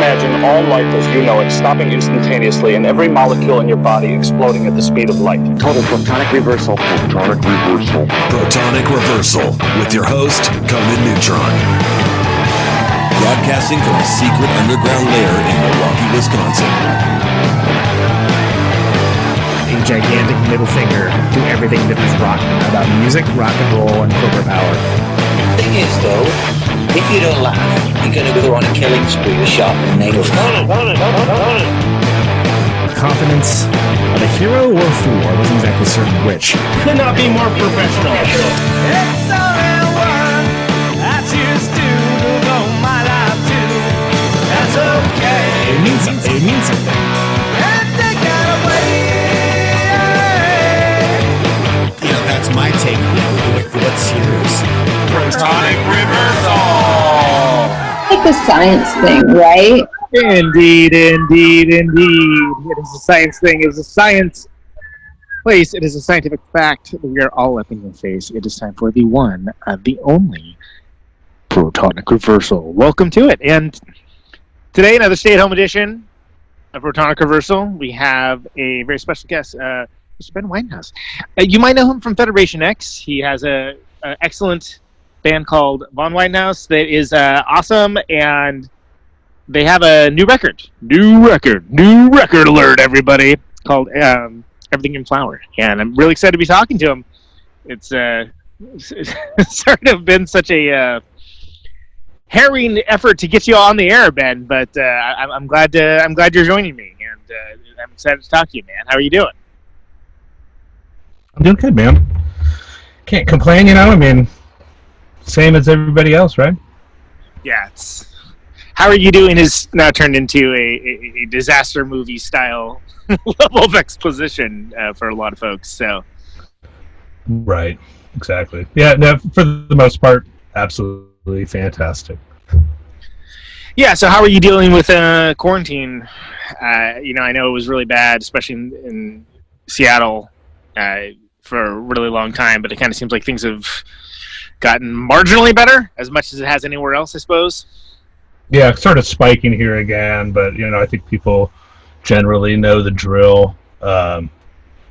imagine all life as you know it stopping instantaneously and every molecule in your body exploding at the speed of light. Total Protonic Reversal. Protonic Reversal. Protonic Reversal with your host, Conan Neutron. Broadcasting from a secret underground lair in Milwaukee, Wisconsin. A gigantic middle finger to everything that is rock about music, rock and roll, and corporate power. The thing is, though, if you don't laugh, you're going to go on a killing spree with sharp nails. Confidence of a hero or a fool. I wasn't exactly certain which. Could not be more professional. It's only one I choose to devote my life to. That's okay. It means something. It means something. And take that away. You know, that's my take. What's yours? Protonic Reversal! Like a science thing, right? Indeed. It is a science thing. It is a science place. It is a scientific fact that we are all up in your face. It is time for the one, the only Protonic Reversal. Welcome to it. And today, another stay-at-home edition of Protonic Reversal. We have a very special guest, Mr. Ben Wildenhaus. You might know him from Federation X. He has an excellent band called Von Wildenhaus that is awesome, and they have a new record alert, everybody, called Everything in Flower, and I'm really excited to be talking to him. It's sort of been such a harrowing effort to get you all on the air, Ben, but I'm glad you're joining me, and I'm excited to talk to you, man. How are you doing? I'm doing good, man. Can't complain, you know. I mean, same as everybody else, right? Yeah. How are you doing has now turned into a disaster movie style level of exposition for a lot of folks. So. Right. Exactly. Yeah. No, for the most part, absolutely fantastic. Yeah. So, how are you dealing with quarantine? You know, I know it was really bad, especially in Seattle. For a really long time, but it kind of seems like things have gotten marginally better, as much as it has anywhere else, I suppose. Yeah, sort of spiking here again, but, you know, I think people generally know the drill, and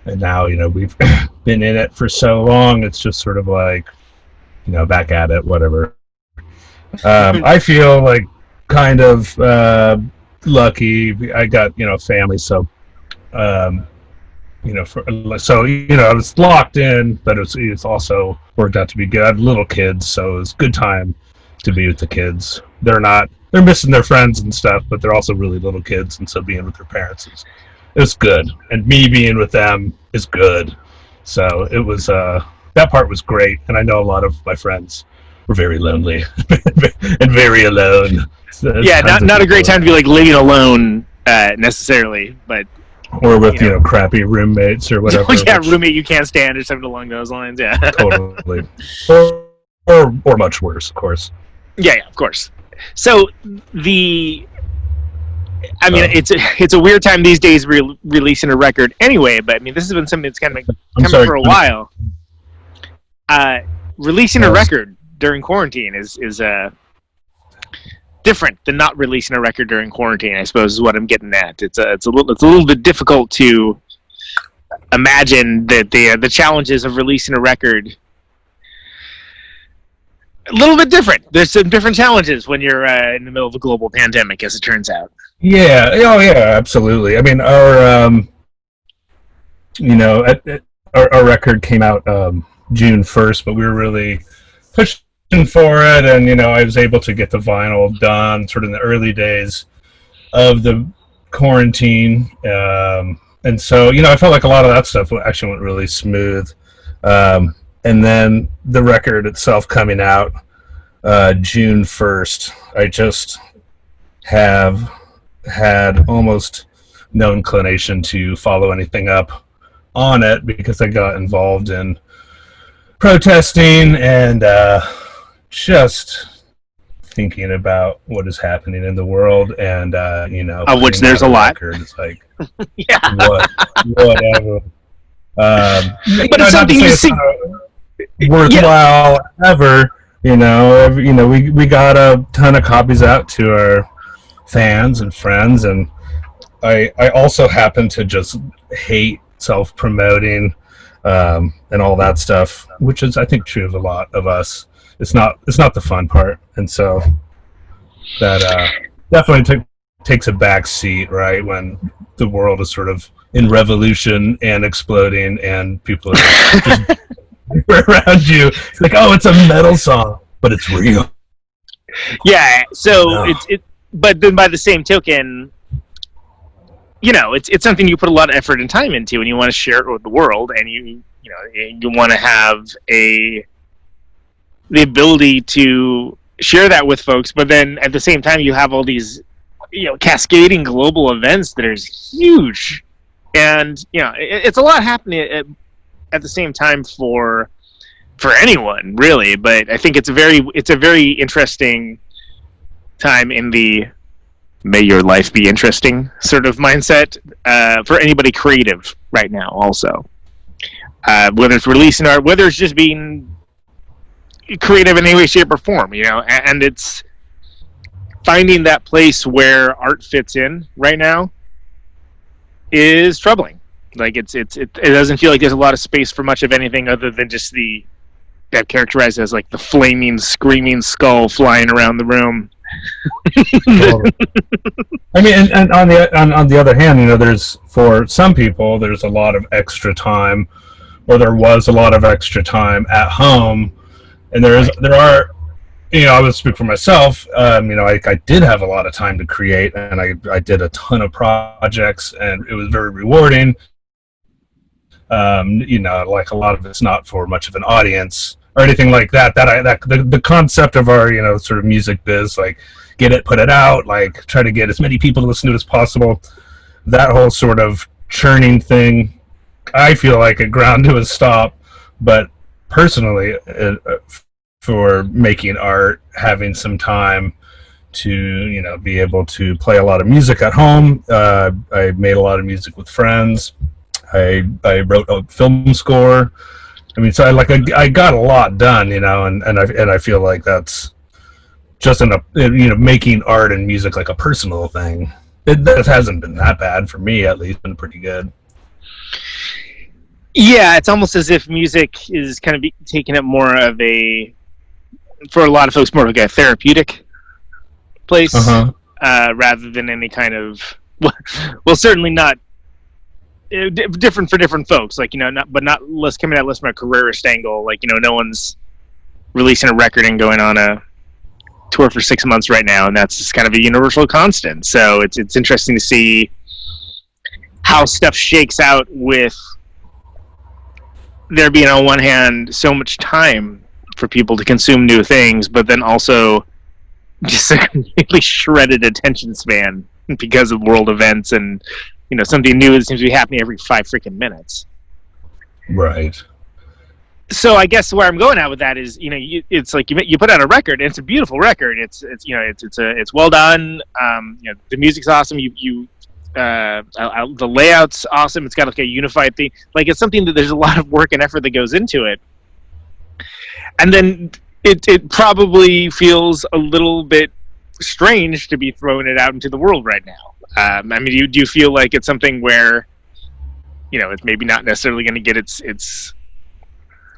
now, you know, we've been in it for so long, it's just sort of like, you know, back at it, whatever. I feel like kind of lucky. I got, you know, family, so you know, so, you know, I was locked in, but it's also worked out to be good. I have little kids, so it was a good time to be with the kids. They're missing their friends and stuff, but they're also really little kids, and so being with their parents is good. And me being with them is good. So it was, that part was great, and I know a lot of my friends were very lonely and very alone. So yeah, not a great time to be, like, living alone, necessarily, but... Or with, you know, crappy roommates or whatever. Yeah, roommate you can't stand or something along those lines, yeah. Totally. Or much worse, of course. Yeah, of course. So, it's a weird time these days releasing a record anyway, but, I mean, this has been something that's kind of coming for a while. Releasing a record during quarantine is different than not releasing a record during quarantine, I suppose, is what I'm getting at. It's a little bit difficult to imagine that the challenges of releasing a record. A little bit different. There's some different challenges when you're in the middle of a global pandemic, as it turns out. Yeah. Oh, yeah. Absolutely. I mean, our you know, our record came out June 1st, but we were really pushing for it, and, you know, I was able to get the vinyl done sort of in the early days of the quarantine, and so, you know, I felt like a lot of that stuff actually went really smooth, and then the record itself coming out June 1st, I just have had almost no inclination to follow anything up on it because I got involved in protesting and just thinking about what is happening in the world, and you know, of which there's a lot. It's like, yeah, whatever. But it's something you see worthwhile ever. You know, we got a ton of copies out to our fans and friends, and I also happen to just hate self-promoting and all that stuff, which is, I think, true of a lot of us. It's not the fun part, and so that definitely takes a back seat, right, when the world is sort of in revolution and exploding, and people are just around you. It's like, oh, it's a metal song, but it's real. Yeah. So No. but then by the same token, it's something you put a lot of effort and time into, and you want to share it with the world, and you want to have the ability to share that with folks. But then at the same time, you have all these, cascading global events that are huge, and it's a lot happening at the same time for anyone, really. But I think it's a very interesting time in the may your life be interesting sort of mindset for anybody creative right now, also. Whether it's releasing art, whether it's just being creative in any way, shape, or form, and it's finding that place where art fits in right now is troubling. Like it doesn't feel like there's a lot of space for much of anything other than just that characterized as like the flaming, screaming skull flying around the room. I mean, and on the other hand, there's, for some people, there's a lot of extra time, or there was a lot of extra time at home, and there are, I would speak for myself. I did have a lot of time to create, and I did a ton of projects, and it was very rewarding. Like a lot of it's not for much of an audience or anything like that. The concept of our, sort of music biz, like get it, put it out, like try to get as many people to listen to it as possible. That whole sort of churning thing, I feel like it ground to a stop. But personally, for making art, having some time to, be able to play a lot of music at home. I made a lot of music with friends. I wrote a film score. I mean, so I got a lot done, and I feel like that's just making art and music like a personal thing. It hasn't been that bad for me, at least. It's been pretty good. Yeah, it's almost as if music is kind of taking up more of for a lot of folks, more like a therapeutic place, rather than any kind of, well, certainly not. Different for different folks, like not less coming at less from a careerist angle. Like no one's releasing a record and going on a tour for 6 months right now, and that's just kind of a universal constant. So it's interesting to see how stuff shakes out, with there being on one hand so much time for people to consume new things, but then also just a completely shredded attention span because of world events and something new that seems to be happening every 5 freaking minutes. Right. So I guess where I'm going at with that is, it's like you put out a record, and it's a beautiful record. It's well done. The music's awesome. The layout's awesome. It's got like a unified thing. Like it's something that there's a lot of work and effort that goes into it. And then it probably feels a little bit strange to be throwing it out into the world right now. I mean, do you feel like it's something where, it's maybe not necessarily going to get its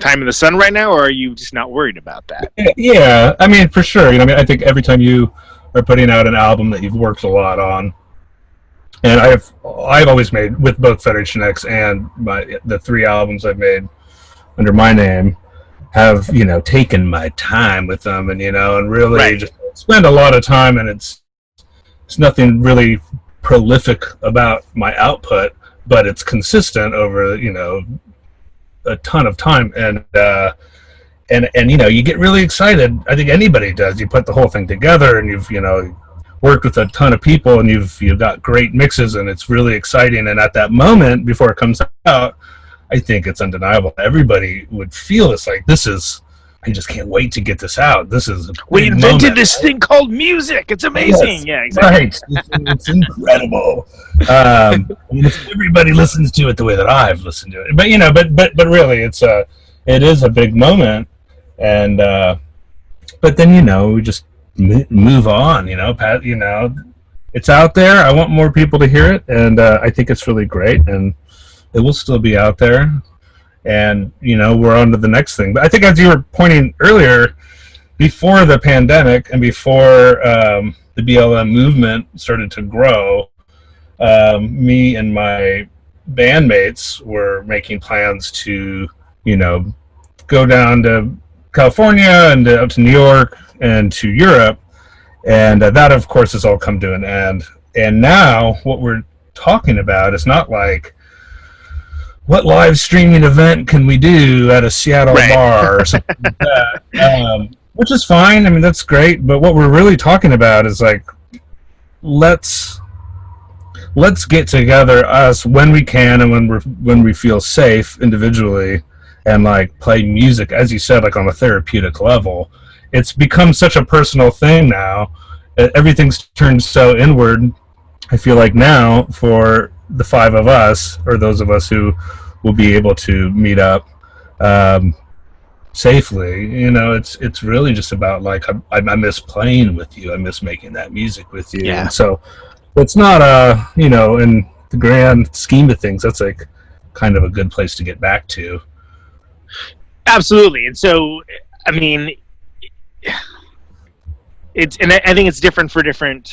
time in the sun right now, or are you just not worried about that? Yeah, I mean, for sure. I think every time you are putting out an album that you've worked a lot on, and I've always made, with both Federation X and the 3 albums I've made under my name, have taken my time with them, and and really just spend a lot of time, and it's nothing really prolific about my output, but it's consistent over a ton of time, and you get really excited. I think anybody does. You put the whole thing together, and you've worked with a ton of people, and you've got great mixes, and it's really exciting. And at that moment before it comes out, I think it's undeniable. Everybody would feel it's like, I just can't wait to get this out. This is we invented this thing called music. It's amazing. Yes, yeah, exactly. Right. It's incredible. If everybody listens to it the way that I've listened to it, but really, it is a big moment, and but then we just move on. it's out there. I want more people to hear it, and I think it's really great, and it will still be out there. And we're on to the next thing. But I think, as you were pointing earlier, before the pandemic and before the BLM movement started to grow, me and my bandmates were making plans to, go down to California and up to New York and to Europe. And that, of course, has all come to an end. And now what we're talking about is not like, what live streaming event can we do at a Seattle bar or something like that? Which is fine. I mean, that's great. But what we're really talking about is like, let's get together, us, when we can and when we feel safe individually, and like play music, as you said, like on a therapeutic level. It's become such a personal thing now. Everything's turned so inward. I feel like now, for the five of us, or those of us who will be able to meet up safely, it's really just about like, I miss playing with you. I miss making that music with you. Yeah. And so it's not in the grand scheme of things, that's like kind of a good place to get back to. Absolutely. And so, I mean, I think it's different for different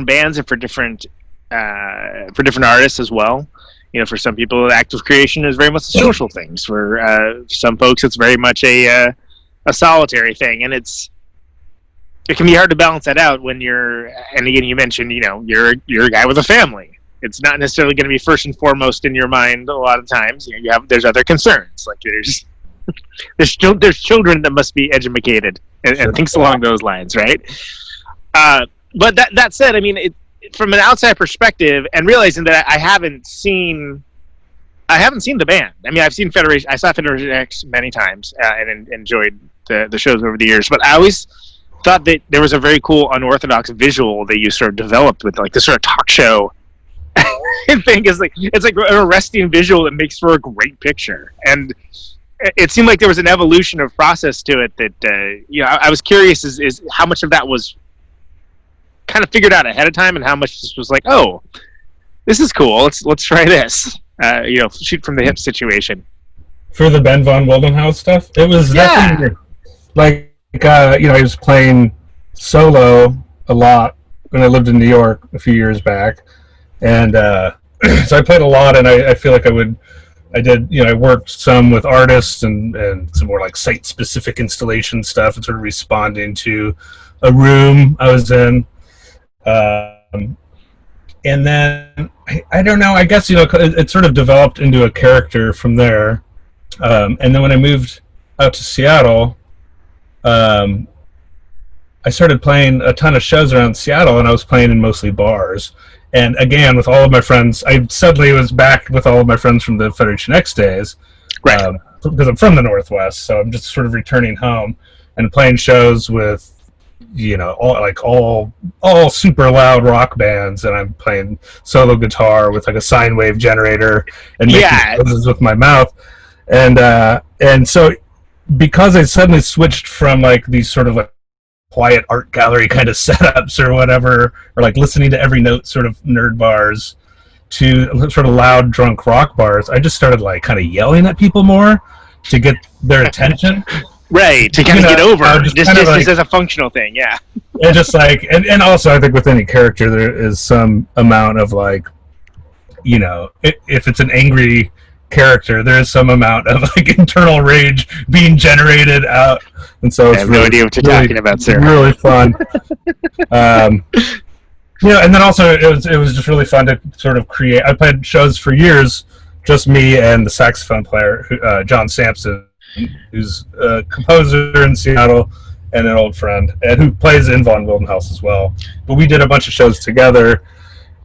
bands and for different artists as well. For some people, active creation is very much a social thing. For some folks, it's very much a solitary thing, and it can be hard to balance that out when you're. And again, you mentioned, you're a guy with a family. It's not necessarily going to be first and foremost in your mind a lot of times. There's other concerns, like there's children that must be educated and things along those lines, right? But that said, I mean, from an outside perspective, and realizing that I haven't seen the band. I mean, I saw Federation X many times and enjoyed the shows over the years. But I always thought that there was a very cool unorthodox visual that you sort of developed with like this sort of talk show thing. It's like an arresting visual that makes for a great picture. And it seemed like there was an evolution of process to it that I was curious is how much of that was kind of figured out ahead of time, and how much this was like, oh, this is cool, let's try this, shoot from the hip situation. For the Ben von Wildenhaus stuff, it was definitely like I was playing solo a lot when I lived in New York a few years back, and so I played a lot, and I feel like I worked some with artists and some more like site-specific installation stuff and sort of responding to a room I was in. And then, I don't know, I guess, it sort of developed into a character from there. And then when I moved out to Seattle, I started playing a ton of shows around Seattle, and I was playing in mostly bars. And again, with all of my friends, I suddenly was back with all of my friends from the Federation X days, right? Because I'm from the Northwest, so I'm just sort of returning home and playing shows with, all super loud rock bands, and I'm playing solo guitar with like a sine wave generator and making noises with my mouth, and so because I suddenly switched from like these sort of like quiet art gallery kind of setups or whatever, or like listening to every note sort of nerd bars, to sort of loud drunk rock bars, I just started like kind of yelling at people more to get their attention. Right, to kind of get over just as a functional thing, yeah. And just like, and also I think with any character there is some amount of like, if it's an angry character, there is some amount of like internal rage being generated out, and so it's I have no idea what you're talking about, sir. Really fun. And then also it was just really fun to sort of create. I played shows for years, just me and the saxophone player, John Sampson, who's a composer in Seattle and an old friend, and who plays in Von Wildenhaus as well. But we did a bunch of shows together,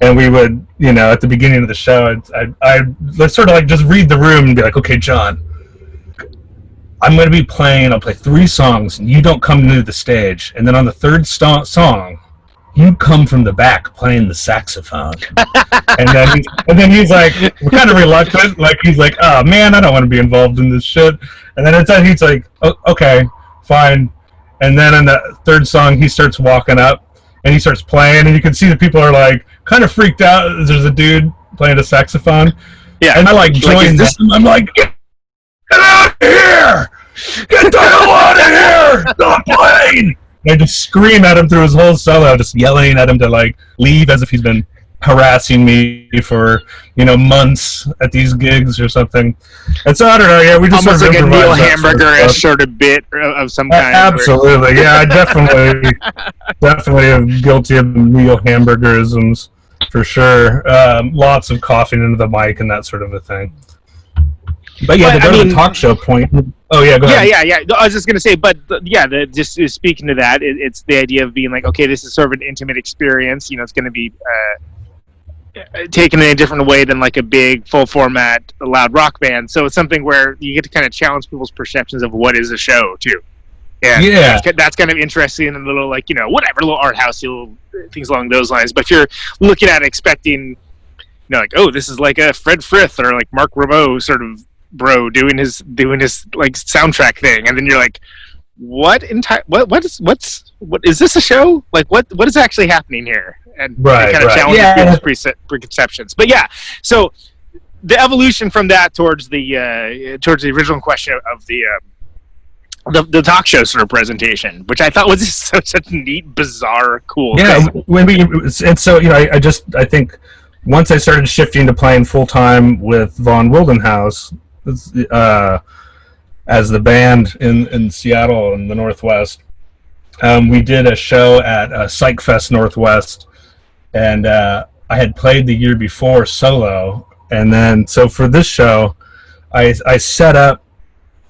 and we would, at the beginning of the show, let's sort of like just read the room and be like, okay, John, I'm going to be playing, I'll play 3 songs, and you don't come to the stage. And then on the third song, you come from the back playing the saxophone. and then he's like, we're kind of reluctant. Like, he's like, oh, man, I don't want to be involved in this shit. And then he's like, oh, okay, fine. And then in the third song, he starts walking up, and he starts playing, and you can see the people are like kind of freaked out. There's a dude playing a saxophone, and I like join this. I'm like, get out of here! Get the hell out of here! Stop playing! And I just scream at him through his whole solo, just yelling at him to like leave, as if he's been harassing me for months at these gigs or something. And so I don't know. Yeah, we just almost sort of like a Neil improvised Hamburger-ish sort of bit of some kind. Absolutely, yeah. I definitely am guilty of Neil Hamburgerisms for sure. Lots of coughing into the mic and that sort of a thing. But yeah, to go to the talk show point. Oh yeah, go ahead. Yeah. I was just gonna say, but just speaking to that, it's the idea of being like, okay, this is sort of an intimate experience. It's going to be taken in a different way than like a big full format loud rock band. So it's something where you get to kind of challenge people's perceptions of what is a show too. And that's kind of interesting and a little like whatever, little art house, little things along those lines. But if you're looking at expecting, like, oh, this is like a Fred Frith or like Mark Ribot sort of bro doing his like soundtrack thing, and then you're like, what is this a show? Like what is actually happening here? And kind of challenges people's preconceptions. But yeah, so the evolution from that towards the original question of the talk show sort of presentation, which I thought was just such a neat, bizarre, cool thing. I think once I started shifting to playing full time with Von Wildenhaus as the band in Seattle in the Northwest, we did a show at PsychFest Northwest, and I had played the year before solo, and then so for this show, I set up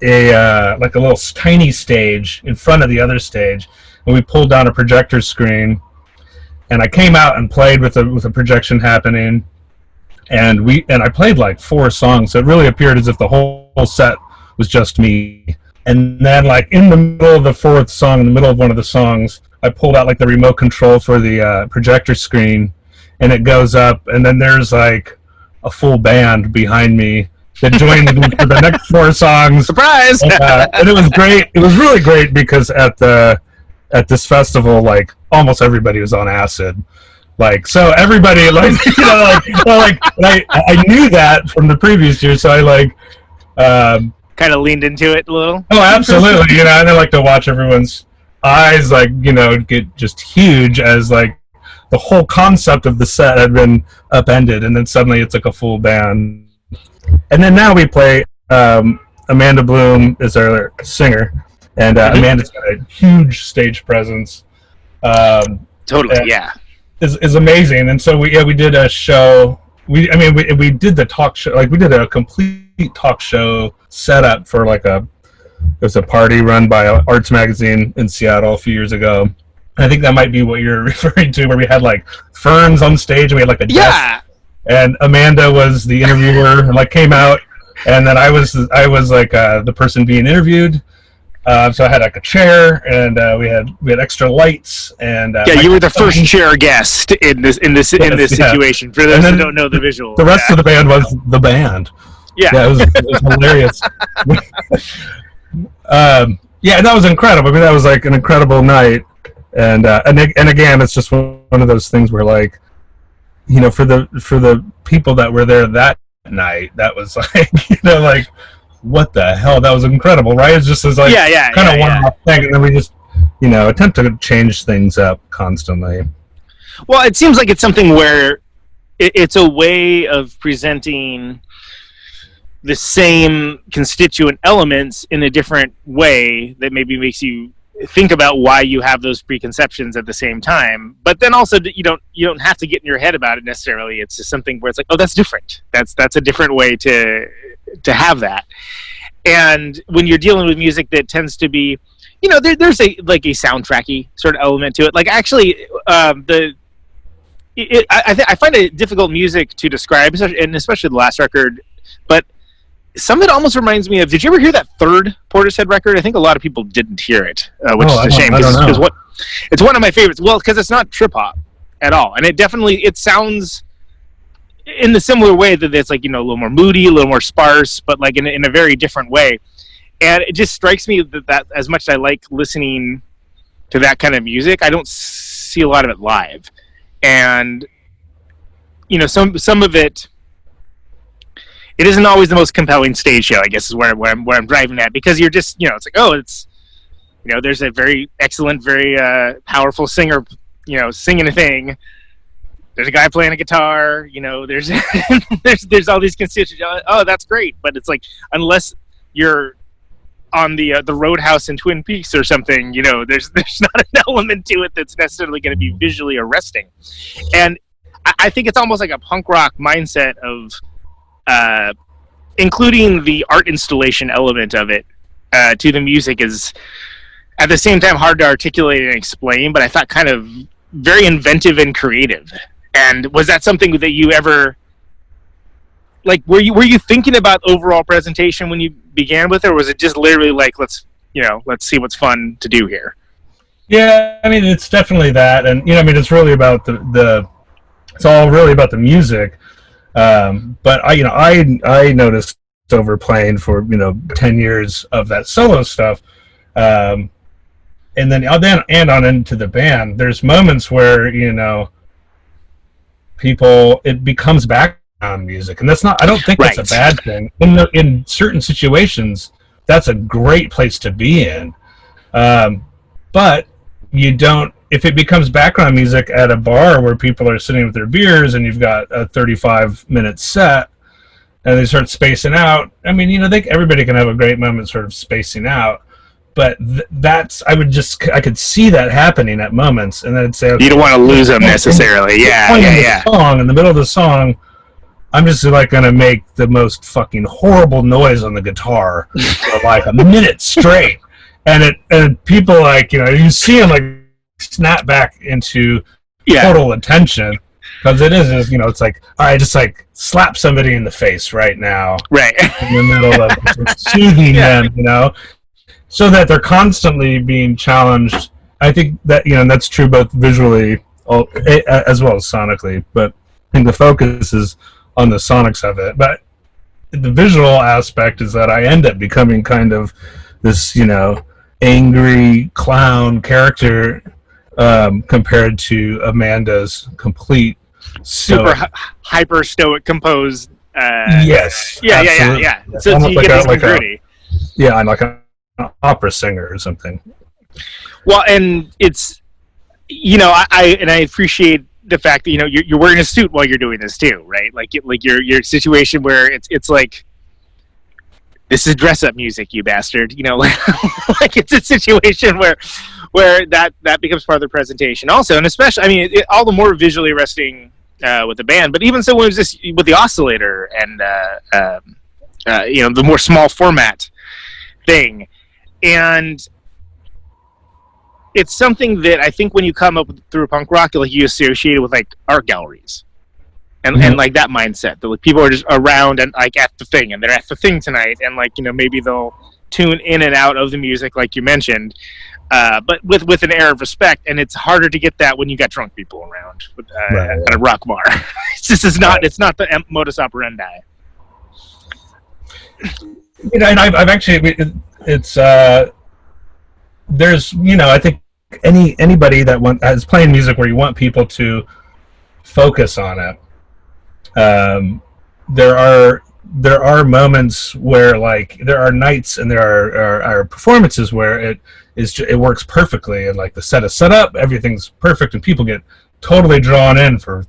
a little tiny stage in front of the other stage, and we pulled down a projector screen, and I came out and played with a projection happening, and I played like 4 songs, so it really appeared as if the whole set was just me. And then like in the middle of the 4th song, in the middle of one of the songs, I pulled out like the remote control for the projector screen, and it goes up, and then there's like a full band behind me that joined me for the next 4 songs. Surprise! And it was great. It was really great because at this festival, like almost everybody was on acid. Like, so everybody, like, I knew that from the previous year, so I like kind of leaned into it a little. Oh, absolutely. And I like to watch everyone's eyes, like, get just huge as like the whole concept of the set had been upended, and then suddenly it's like a full band. And then now we play. Amanda Bloom is our singer, and Amanda's got a huge stage presence. Totally, yeah. Is amazing. And so we did a show. We did the talk show. Like we did a complete talk show setup for like it was a party run by Arts Magazine in Seattle a few years ago. I think that might be what you're referring to, where we had like ferns on stage and we had like a desk. And Amanda was the interviewer and like came out, and then I was like the person being interviewed. So I had like a chair, and we had extra lights, and you were the first chair guest in this situation. For those who don't know the visual, the rest of the band was the band. Yeah, it was hilarious. And that was incredible. I mean, that was like an incredible night, and again, it's just one of those things where like, for the people that were there that night, that was like, like, what the hell? That was incredible, right? It's just as like kind of one-off thing, and then we just attempt to change things up constantly. Well, it seems like it's something where it's a way of presenting the same constituent elements in a different way that maybe makes you think about why you have those preconceptions at the same time. But then also you don't have to get in your head about it necessarily. It's just something where it's like, oh, that's different. That's a different way to have that. And when you're dealing with music that tends to be, there's a soundtracky sort of element to it. Like actually, I find it difficult music to describe, especially the last record. But some of it almost reminds me of. Did you ever hear that third Portishead record? I think a lot of people didn't hear it, which is a shame. Because it's one of my favorites. Well, because it's not trip hop at all, and it sounds in the similar way that it's like a little more moody, a little more sparse, but like in a very different way. And it just strikes me that as much as I like listening to that kind of music, I don't see a lot of it live, and some of it. It isn't always the most compelling stage show, I guess, is where I'm driving at, because you're just, it's like, oh, it's, there's a very excellent, very powerful singer, singing a thing. There's a guy playing a guitar, there's there's all these constituents. Oh, that's great. But it's like, unless you're on the Roadhouse in Twin Peaks or something, there's not an element to it that's necessarily going to be visually arresting. And I think it's almost like a punk rock mindset of, including the art installation element of it to the music is at the same time hard to articulate and explain, but I thought kind of very inventive and creative. And was that something that you ever were you thinking about overall presentation when you began with it, or was it just literally like, let's see what's fun to do here? Yeah, I mean, it's definitely that, and it's really about it's all really about the music. But I noticed over playing for 10 years of that solo stuff, and then on into the band. There's moments where it becomes background music, and that's not. I don't think that's a bad thing. In certain situations, that's a great place to be in, but you don't. If it becomes background music at a bar where people are sitting with their beers and you've got a 35-minute set and they start spacing out, I mean, everybody can have a great moment sort of spacing out, but I could see that happening at moments, and then I'd say, okay, you don't want to lose them necessarily. Yeah. In the middle of the song, I'm just going to make the most fucking horrible noise on the guitar for like a minute straight, and people you see them snap back into total attention, because it is it's like, all right, just slap somebody in the face right now, right in the middle of soothing them, so that they're constantly being challenged. I think that that's true both visually as well as sonically, but I think the focus is on the sonics of it. But the visual aspect is that I end up becoming kind of this angry clown character, compared to Amanda's complete super hyper stoic composed. Yes. Yeah. So you get this gritty. I'm like an opera singer or something. Well, and it's I appreciate the fact that you're wearing a suit while you're doing this too, right? Like your situation where it's like, this is dress up music, you bastard. Like it's a situation where that becomes part of the presentation also, and especially, I mean, all the more visually arresting with the band, but even so when it was just with the oscillator and the more small format thing, and it's something that I think when you come up through punk rock, you associate it with art galleries. And like that mindset that people are just around and at the thing, and they're at the thing tonight, and maybe they'll tune in and out of the music like you mentioned, but with an air of respect. And it's harder to get that when you got drunk people around at a rock bar. It's not the modus operandi. And I've actually there's I think anybody that is playing music where you want people to focus on it. There are moments where there are nights and there are performances where it works perfectly, and the set is set up, everything's perfect, and people get totally drawn in for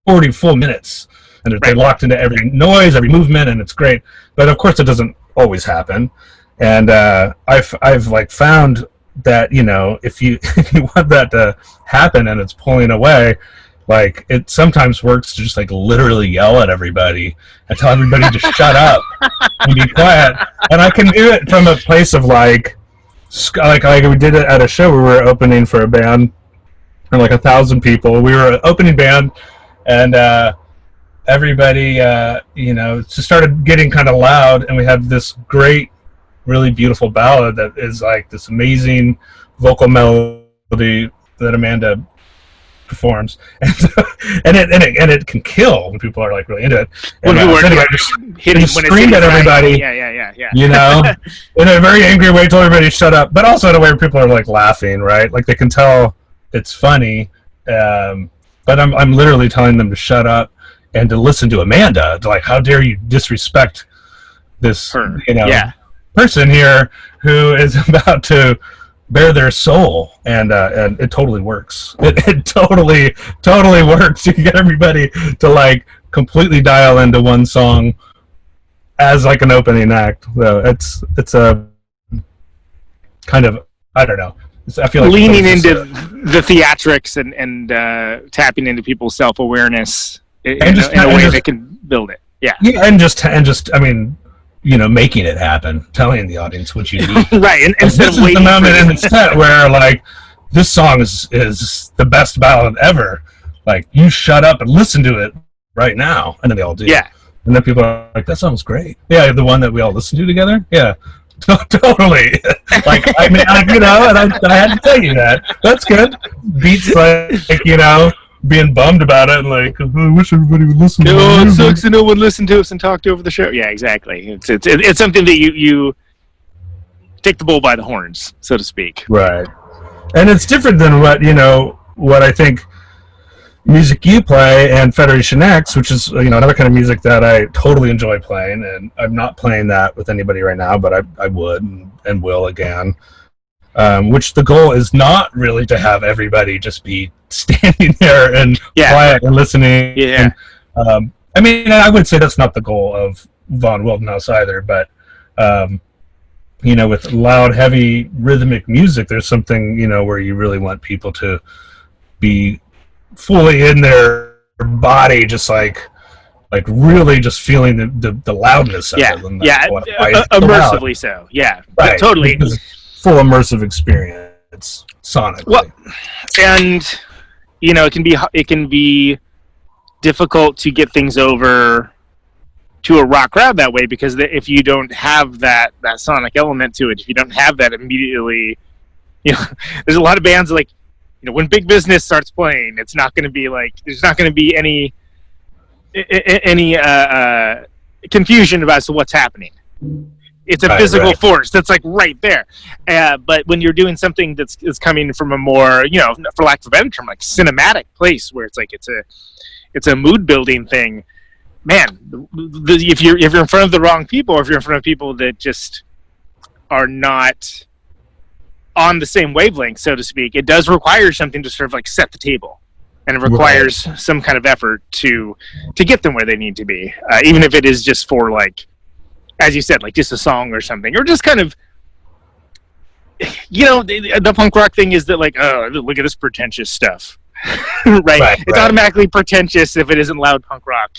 40 full minutes, and they're locked into every noise, every movement, and it's great. But of course, it doesn't always happen, and I've found that if you want that to happen and it's pulling away. It sometimes works to just literally yell at everybody and tell everybody to shut up and be quiet. And I can do it from a place of we did it at a show where we were opening for a band for 1,000 people. We were an opening band, and everybody just started getting kind of loud, and we had this great, really beautiful ballad that is this amazing vocal melody that Amanda performs, and it can kill when people are really into it. And just screamed at everybody. Yeah. In a very angry way, told everybody to shut up, but also in a way where people are laughing, right? They can tell it's funny, but I'm literally telling them to shut up and to listen to Amanda. Like, how dare you disrespect this person here who is about to bare their soul, and it totally works. It totally works. You can get everybody to like completely dial into one song as like an opening act. So it's a kind of, I don't know. I feel like leaning into the theatrics and tapping into people's self-awareness in a way that can build it. Yeah. Yeah, and just I mean, making it happen, telling the audience what you need. Right, and instead this of waiting is the moment in the set where like this song is the best ballad ever. Like, you shut up and listen to it right now, and then they all do. Yeah. And then people are like, that song's great. Yeah, the one that we all listen to together. Yeah. Totally. Like, I mean, and I had to tell you that. That's good. Beats like being bummed about it and like, I wish everybody would listen to it. Oh, it sucks that no one listened to us and talked over the show. Yeah, exactly. It's something that you take the bull by the horns, so to speak. Right. And it's different than what I think music you play and Federation X, which is another kind of music that I totally enjoy playing, and I'm not playing that with anybody right now, but I would and will again. Which the goal is not really to have everybody just be standing there and quiet and listening. Yeah. And, I mean, I would say that's not the goal of Von Wildenhaus either, but with loud, heavy, rhythmic music, there's something where you really want people to be fully in their body, just like really just feeling the loudness of it. And immersively so. Yeah, right. Totally. Full immersive experience sonically. Well, and it can be difficult to get things over to a rock crowd that way, because if you don't have that sonic element to it, if you don't have that immediately, there's a lot of bands like, when Big Business starts playing, it's not going to be like, there's not going to be any confusion about what's happening. It's a physical force that's like right there. But when you're doing something that's coming from a more, for lack of a better term, like cinematic place, where it's like it's a mood building thing, man. If you're in front of the wrong people, or if you're in front of people that just are not on the same wavelength, so to speak, it does require something to sort of like set the table, and it requires some kind of effort to get them where they need to be, even if it is just for, like, as you said, like just a song or something, or just kind of, the punk rock thing is that, like, oh, look at this pretentious stuff. right? It's automatically pretentious if it isn't loud punk rock.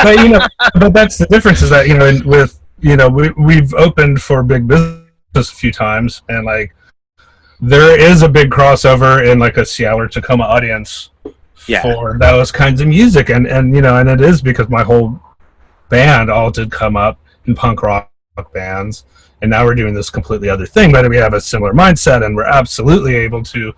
but that's the difference, is that we've opened for Big Business a few times, and like there is a big crossover in like a Seattle or Tacoma audience for those kinds of music, and it is because my whole band all did come up in punk rock bands, and now we're doing this completely other thing, but we have a similar mindset, and we're absolutely able to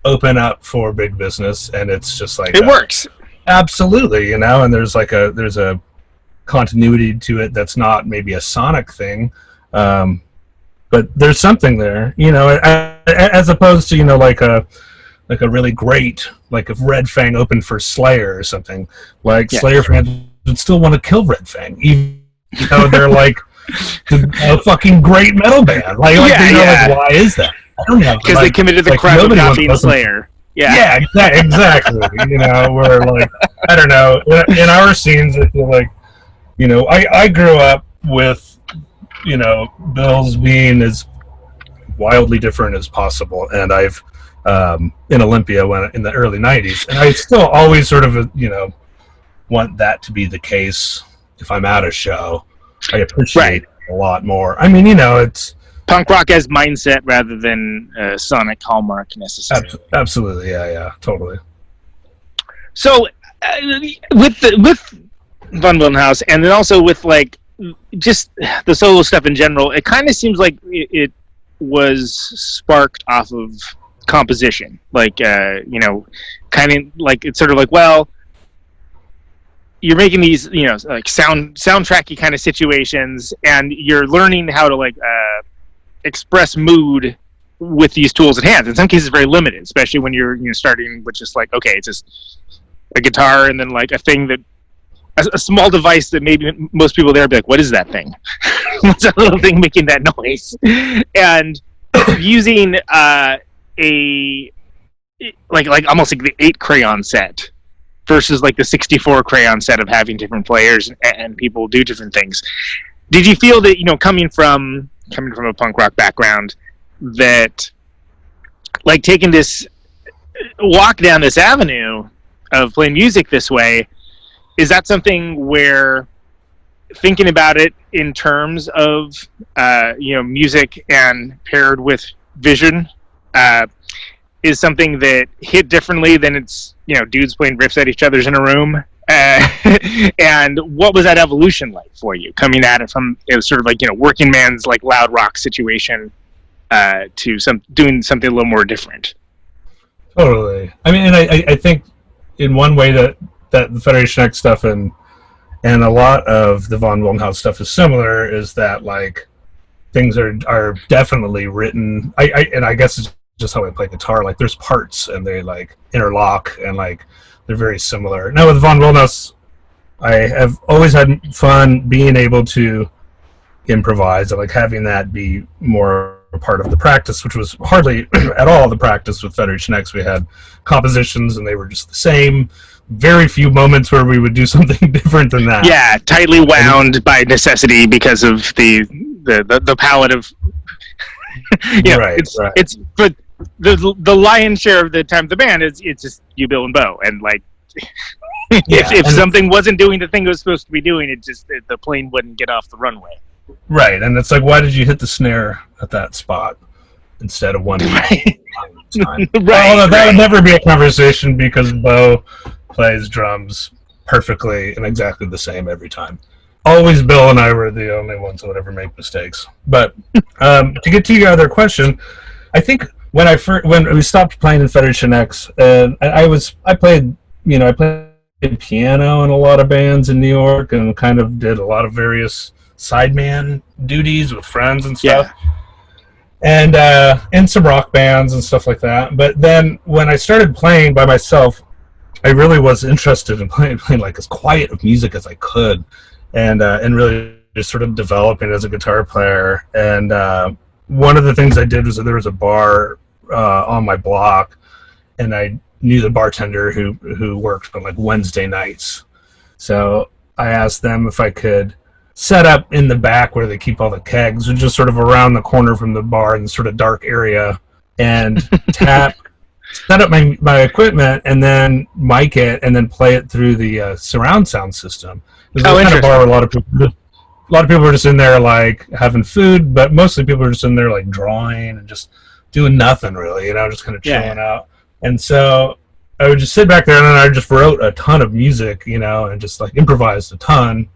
open up for Big Business, and it's just like it works absolutely, and there's a continuity to it that's not maybe a sonic thing. But there's something there, as opposed to, like a really great, like if Red Fang opened for Slayer or something, like Slayer fans would still want to kill Red Fang, even though they're like a fucking great metal band. Like why is that? I don't know. Because they committed the crime of not being Slayer. Yeah, exactly. We're like, I don't know. In our scenes, I feel like, I grew up with, Bills being as wildly different as possible, and I've in Olympia in the early 90s, and I still always sort of want that to be the case. If I'm at a show, I appreciate it a lot more. I mean, it's punk rock as mindset rather than sonic hallmark necessarily. Absolutely, yeah, totally. So with Von Wildenhaus, and then also with like just the solo stuff in general, it kind of seems like it was sparked off of composition, like kind of like it's sort of like, well, you're making these like soundtracky kind of situations, and you're learning how to like express mood with these tools at hand. In some cases, very limited, especially when you're starting with just like, okay, it's just a guitar and then like a thing that a small device that maybe most people there be like, what is that thing? What's that little thing making that noise? And using a like almost like the 8 crayon set versus like the 64 crayon set of having different players and people do different things. Did you feel that, coming from a punk rock background, that like taking this walk down this avenue of playing music this way, is that something where thinking about it in terms of music and paired with vision is something that hit differently than it's dudes playing riffs at each other's in a room? And what was that evolution like for you, coming at it from sort of like working man's like loud rock situation to doing something a little more different? Totally. I mean, and I think in one way that the Federation X stuff and a lot of the von Wildenhaus stuff is similar, is that like things are definitely written. I guess it's just how I play guitar. Like there's parts and they like interlock and like they're very similar. Now with von Wildenhaus, I have always had fun being able to improvise and like having that be more a part of the practice, which was hardly at all the practice with Federation X. We had compositions and they were just the same. Very few moments where we would do something different than that. Yeah, tightly wound by necessity because of the palette of right. It's but the lion's share of the time of the band it's just you, Bill, and Bo, and like if something wasn't doing the thing it was supposed to be doing, it just the plane wouldn't get off the runway. Right, and it's like, why did you hit the snare at that spot instead of one right. time? Well, that would never be a conversation because Bo plays drums perfectly and exactly the same every time. Always Bill and I were the only ones that would ever make mistakes. But to get to your other question, I think when we stopped playing in Federation X, I played piano in a lot of bands in New York and kind of did a lot of various sideman duties with friends and stuff. Yeah. And some rock bands and stuff like that. But then when I started playing by myself, I really was interested in playing like as quiet of music as I could, and really just sort of developing as a guitar player. And one of the things I did was that there was a bar on my block, and I knew the bartender who worked on like Wednesday nights. So I asked them if I could set up in the back where they keep all the kegs, and just sort of around the corner from the bar in the sort of dark area, and set up my equipment and then mic it and then play it through the surround sound system. There's a kind of bar where a lot of people are just in there like having food, but mostly people are just in there like drawing and just doing nothing really, just kind of chilling out. And so I would just sit back there and then I just wrote a ton of music, and just like improvised a ton.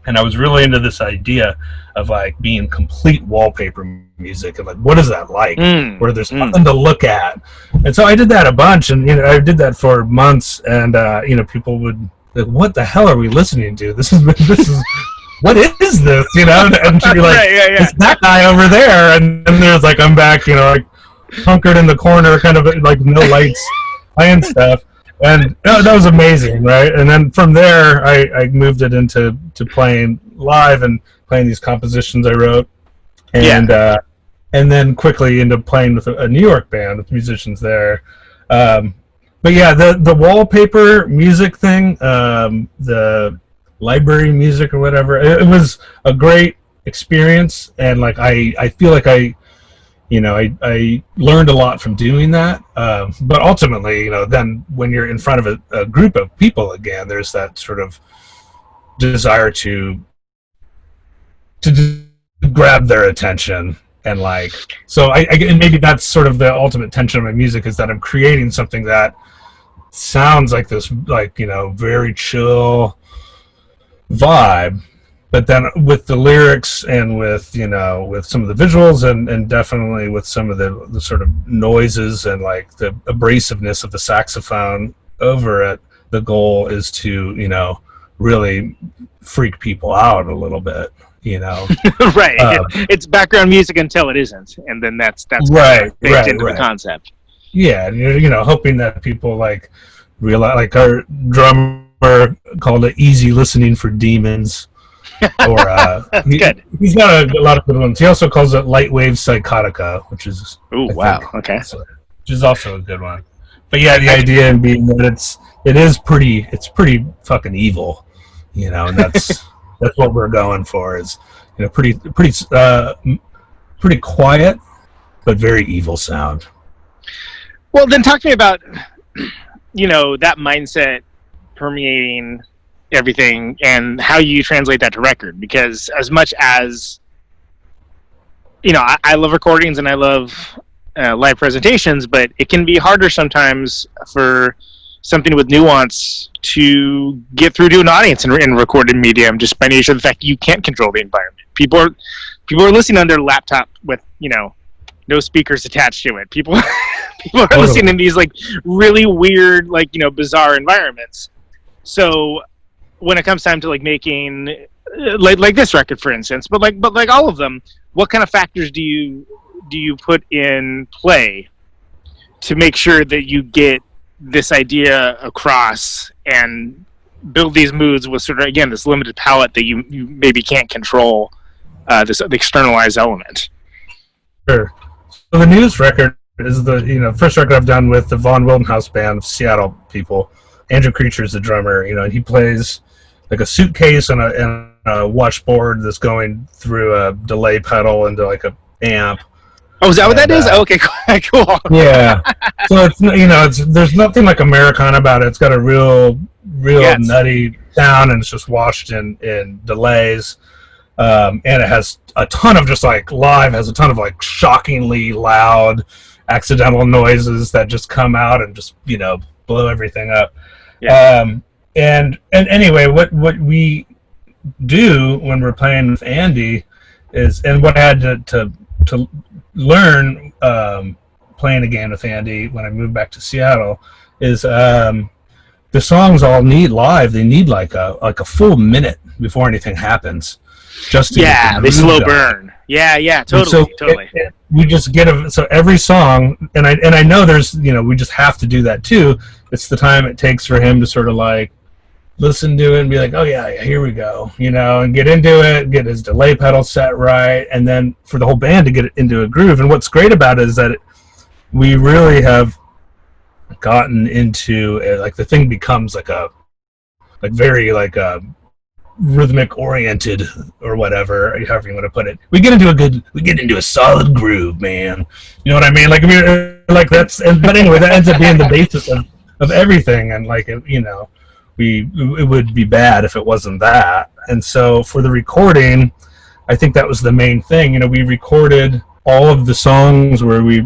And I was really into this idea of like being complete wallpaper music and like, what is that like? Where there's nothing to look at. And so I did that a bunch, and I did that for months. And people would like, what the hell are we listening to? This is what is this? And she'd be like, it's that guy over there. And there's like, I'm back, like hunkered in the corner, kind of like no lights, playing stuff. And that was amazing, right? And then from there, I moved it into playing live and playing these compositions I wrote, and then quickly into playing with a New York band with musicians there. But yeah, the wallpaper music thing, the library music or whatever, it was a great experience, and like I feel like I learned a lot from doing that. But ultimately, then when you're in front of a group of people again, there's that sort of desire to grab their attention. And like, so and maybe that's sort of the ultimate tension of my music, is that I'm creating something that sounds like this, like, very chill vibe. But then with the lyrics and with, with some of the visuals and definitely with some of the sort of noises and like the abrasiveness of the saxophone over it, the goal is to, really freak people out a little bit, Right. It's background music until it isn't, and then that's right, baked into the concept. Yeah, hoping that people like realize, like our drummer called it easy listening for demons. Or he's got a lot of good ones. He also calls it light wave psychotica, which is okay, which is also a good one. But yeah, the idea being that it's pretty fucking evil, and that's what we're going for is pretty quiet but very evil sound. Well, then talk to me about that mindset permeating everything and how you translate that to record, because as much as I love recordings and I love live presentations, but it can be harder sometimes for something with nuance to get through to an audience in recorded medium, just by nature of the fact you can't control the environment. People are listening on their laptop with no speakers attached to it. People are listening in these like really weird, like bizarre environments. So when it comes time to like making like this record, for instance, but like all of them, what kind of factors do you put in play to make sure that you get this idea across and build these moods with sort of, again, this limited palette that you maybe can't control, this externalized element? Sure. So the News record is the first record I've done with the Von Wildenhaus band of Seattle people. Andrew Creature's the drummer, and he plays like a suitcase and a washboard that's going through a delay pedal into like a amp. Oh, is that what that is? Okay, cool. Yeah. So it's there's nothing like Americana about it. It's got a real nutty sound, and it's just washed in delays. And it has a ton of just like live has a ton of like shockingly loud accidental noises that just come out and just blow everything up. Yeah. And anyway, what we do when we're playing with Andy is, and what I had to learn playing again with Andy when I moved back to Seattle is the songs all need live. They need like a full minute before anything happens. Just to they slow burn. Yeah, totally. We just get so every song, and I know there's we just have to do that too. It's the time it takes for him to sort of like listen to it and be like, oh yeah, here we go, and get into it, get his delay pedal set right, and then for the whole band to get it into a groove. And what's great about it is that we really have gotten into it, like the thing becomes like very rhythmic oriented or whatever, however you want to put it. We get into a solid groove, man. You know what I mean? But anyway, that ends up being the basis of everything, and it would be bad if it wasn't that. And so for the recording, I think that was the main thing. We recorded all of the songs where we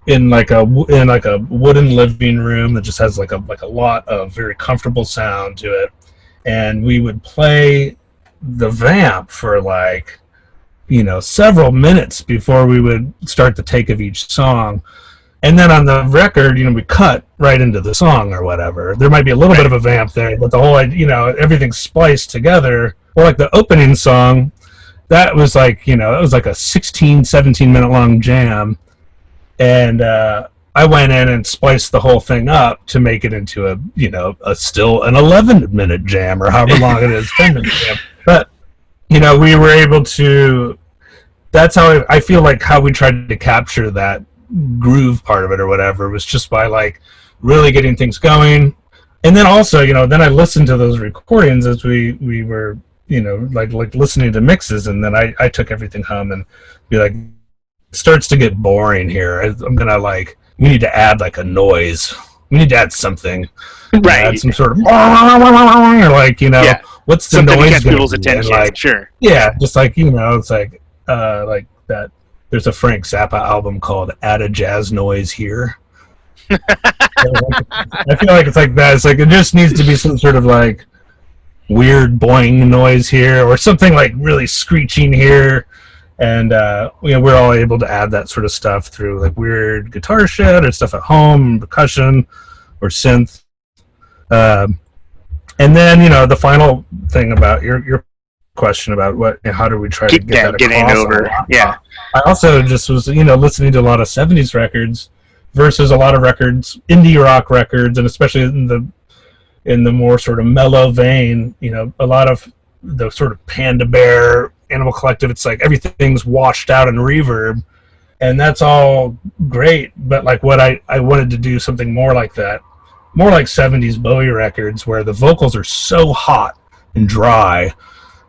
in like a wooden living room that just has like a lot of very comfortable sound to it. And we would play the vamp for several minutes before we would start the take of each song. And then on the record, we cut right into the song or whatever. There might be a little bit of a vamp there, but the whole, everything's spliced together. Or like the opening song, that was like, it was like a 16, 17-minute long jam. And I went in and spliced the whole thing up to make it into a still an 11-minute jam, or however long it is, 10-minute jam. But we were able to. That's how I feel like how we tried to capture that groove part of it or whatever was just by like really getting things going. And then also, then I listened to those recordings as we were, like listening to mixes, and then I took everything home and be like, it starts to get boring here. I'm gonna we need to add like a noise. We need to add something. Right. Add some sort of what's the something noise to catch people's attention? Sure. Yeah, just it's like that. There's a Frank Zappa album called "Add a Jazz Noise Here." I feel like it's like that. It's like it just needs to be some sort of like weird boing noise here, or something like really screeching here. And we're all able to add that sort of stuff through like weird guitar shit or stuff at home, percussion or synth. And then the final thing about your question about how do we try to get that getting across over. Yeah. I also just was, listening to a lot of 70s records versus a lot of records, indie rock records, and especially in the more sort of mellow vein, a lot of the sort of Panda Bear, Animal Collective, it's like everything's washed out in reverb, and that's all great, but like what I wanted to do something more like that, more like 70s Bowie records where the vocals are so hot and dry,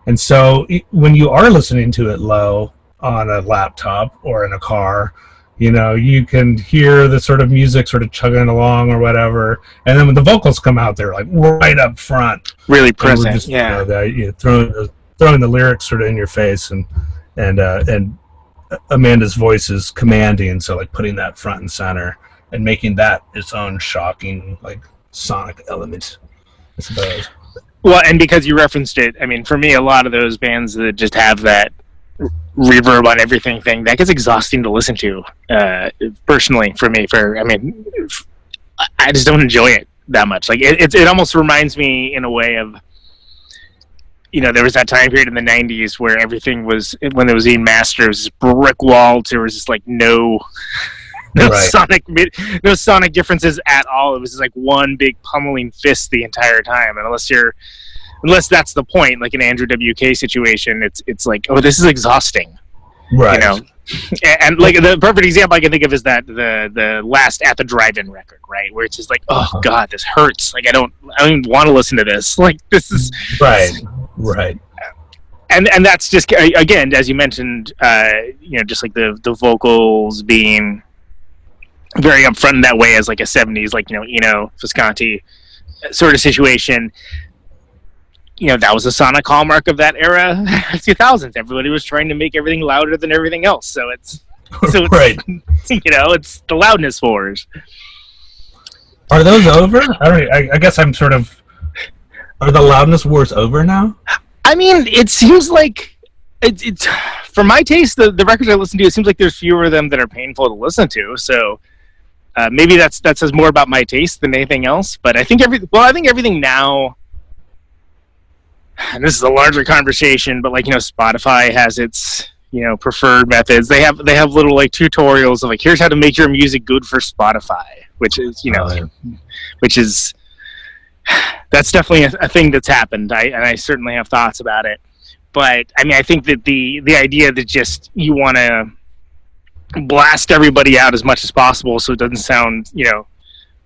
and so when you are listening to it low on a laptop or in a car, you can hear the sort of music sort of chugging along or whatever, and then when the vocals come out, they're like right up front, really present. Just, yeah, throwing the lyrics sort of in your face, and Amanda's voice is commanding, so like putting that front and center and making that its own shocking like sonic element, I suppose. Well, and because you referenced it, I mean, for me, a lot of those bands that just have that reverb on everything thing, that gets exhausting to listen to, personally, for me. I just don't enjoy it that much. Like, it almost reminds me, in a way, of, there was that time period in the 90s where everything was, when there was being mastered, it was just brick walls. There was just, like, no sonic differences at all. It was just, like, one big pummeling fist the entire time. And unless that's the point, like an Andrew WK situation, it's like, oh, this is exhausting, right? And like the perfect example I can think of is that the last At the Drive-In record, right, where it's just like, oh god, this hurts. Like I don't even want to listen to this. Like this is right. And that's just, again, as you mentioned, just like the vocals being very upfront in that way, as like a 70s, like Visconti sort of situation. That was a sonic hallmark of that era, 2000s. Everybody was trying to make everything louder than everything else. So it's right. It's the loudness wars. Are those over? I guess I'm sort of. Are the loudness wars over now? I mean, it seems like it's for my taste. The records I listen to, it seems like there's fewer of them that are painful to listen to. So maybe that says more about my taste than anything else. But I think everything now. And this is a larger conversation, but like Spotify has its preferred methods. They have little like tutorials of like, here's how to make your music good for Spotify, which is that's definitely a thing that's happened. I certainly have thoughts about it, but I mean I think that the idea that just you want to blast everybody out as much as possible so it doesn't sound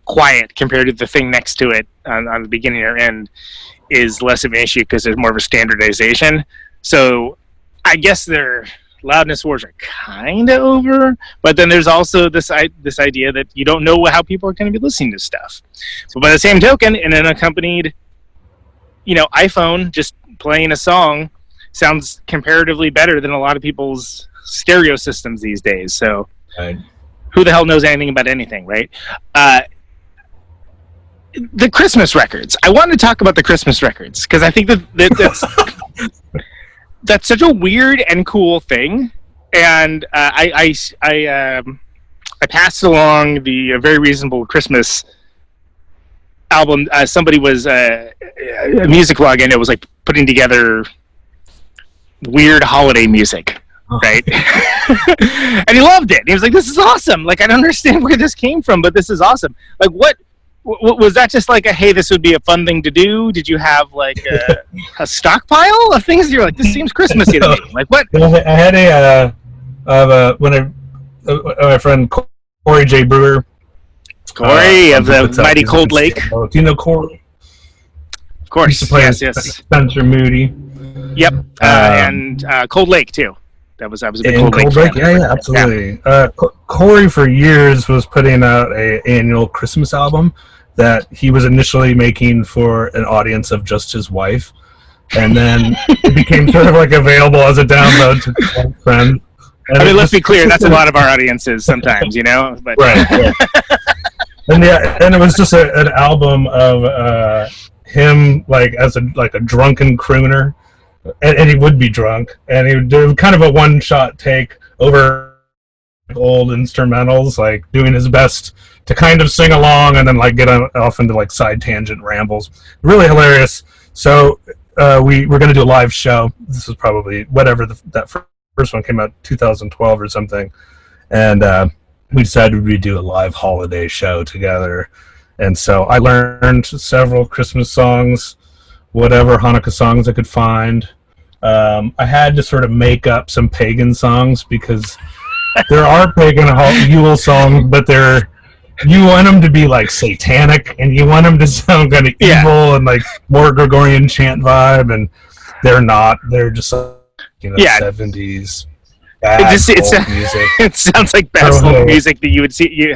quiet compared to the thing next to it on the beginning or end is less of an issue because there's more of a standardization. So I guess their loudness wars are kind of over, but then there's also this idea that you don't know how people are going to be listening to stuff. So by the same token, in an accompanied iPhone just playing a song sounds comparatively better than a lot of people's stereo systems these days. So right. Who the hell knows anything about anything, right? The Christmas records. I wanted to talk about the Christmas records because I think that's that's such a weird and cool thing. And I passed along the Very Reasonable Christmas album. Somebody was a music blog, and it was like putting together weird holiday music, right? And he loved it. He was like, "This is awesome! Like, I don't understand where this came from, but this is awesome." Like, what was that? Just like a, hey, this would be a fun thing to do? Did you have like a stockpile of things? You're like, this seems Christmassy to me. Like, what? I had my friend Corey J. Brewer. Corey of the mighty Cold Lake. Do you know Corey? Of course. He used to play yes. Spencer Moody. Yep. And Cold Lake too. I was a big Cold Lake fan. Yeah, absolutely. Yeah. Corey for years was putting out an annual Christmas album that he was initially making for an audience of just his wife, and then it became sort of like available as a download to friends. I mean, let's be clear, that's a lot of our audiences sometimes, but right. Yeah. and it was just an album of him like as a drunken crooner, and he would be drunk, and he would do kind of a one-shot take over old instrumentals, like doing his best to kind of sing along and then like get off into like side tangent rambles. Really hilarious. So we were going to do a live show. This was probably whatever that first one came out, 2012 or something, and we decided we'd do a live holiday show together. And so I learned several Christmas songs, whatever Hanukkah songs I could find. I had to sort of make up some pagan songs because there are pagan Yule songs, but you want them to be like satanic, and you want them to sound kind of evil and like more Gregorian chant vibe, and they're not. They're just 70s. Music. It sounds like bad folk music that you would see.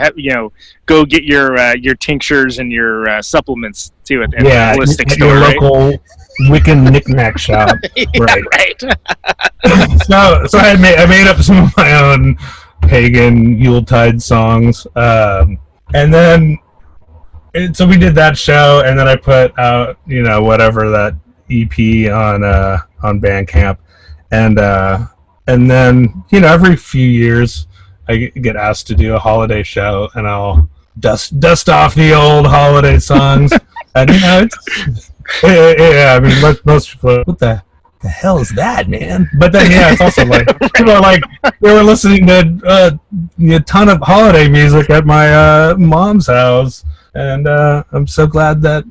Go get your tinctures and your supplements too at the holistic store, your right? local Wiccan knickknack shop. Right. So I made up some of my own pagan Yuletide songs, and then so we did that show, and then I put out whatever that EP on Bandcamp, and then every few years I get asked to do a holiday show, and I'll dust off the old holiday songs, and I mean most people are like, what the hell is that, man? But then it's also like people are like, they were listening to a ton of holiday music at my mom's house, and I'm so glad that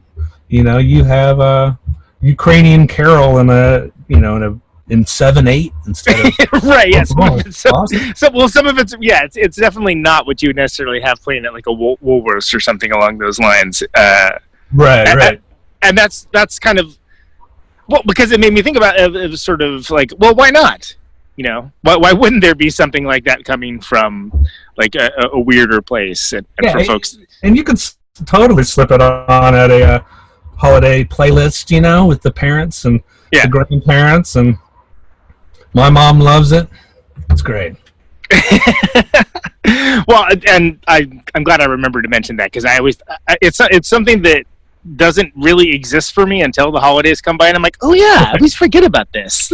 you have a Ukrainian carol in 7/8 instead of right. Yes. Some of it's definitely not what you would necessarily have playing at like a Woolworths or something along those lines. Right. And that's kind of because it made me think about it was sort of like, well, why not? Why wouldn't there be something like that coming from like a weirder place and for folks? And you could totally slip it on at a holiday playlist, with the parents and the grandparents, and my mom loves it. It's great. Well, and I'm glad I remembered to mention that because it's something that doesn't really exist for me until the holidays come by, and I'm like, oh yeah, I always forget about this.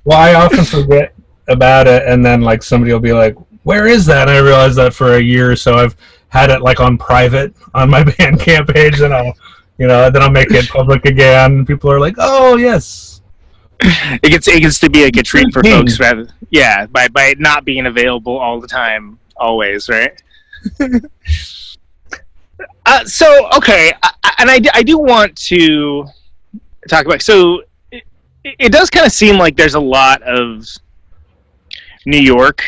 Well, I often forget about it, and then like somebody will be like, where is that? And I realize that for a year or so I've had it like on private on my Bandcamp page, and then I'll make it public again. People are like, oh yes. It gets to be like a treat for folks by it not being available all the time, always, right? Okay, and I do want to talk about. So it does kind of seem like there's a lot of New York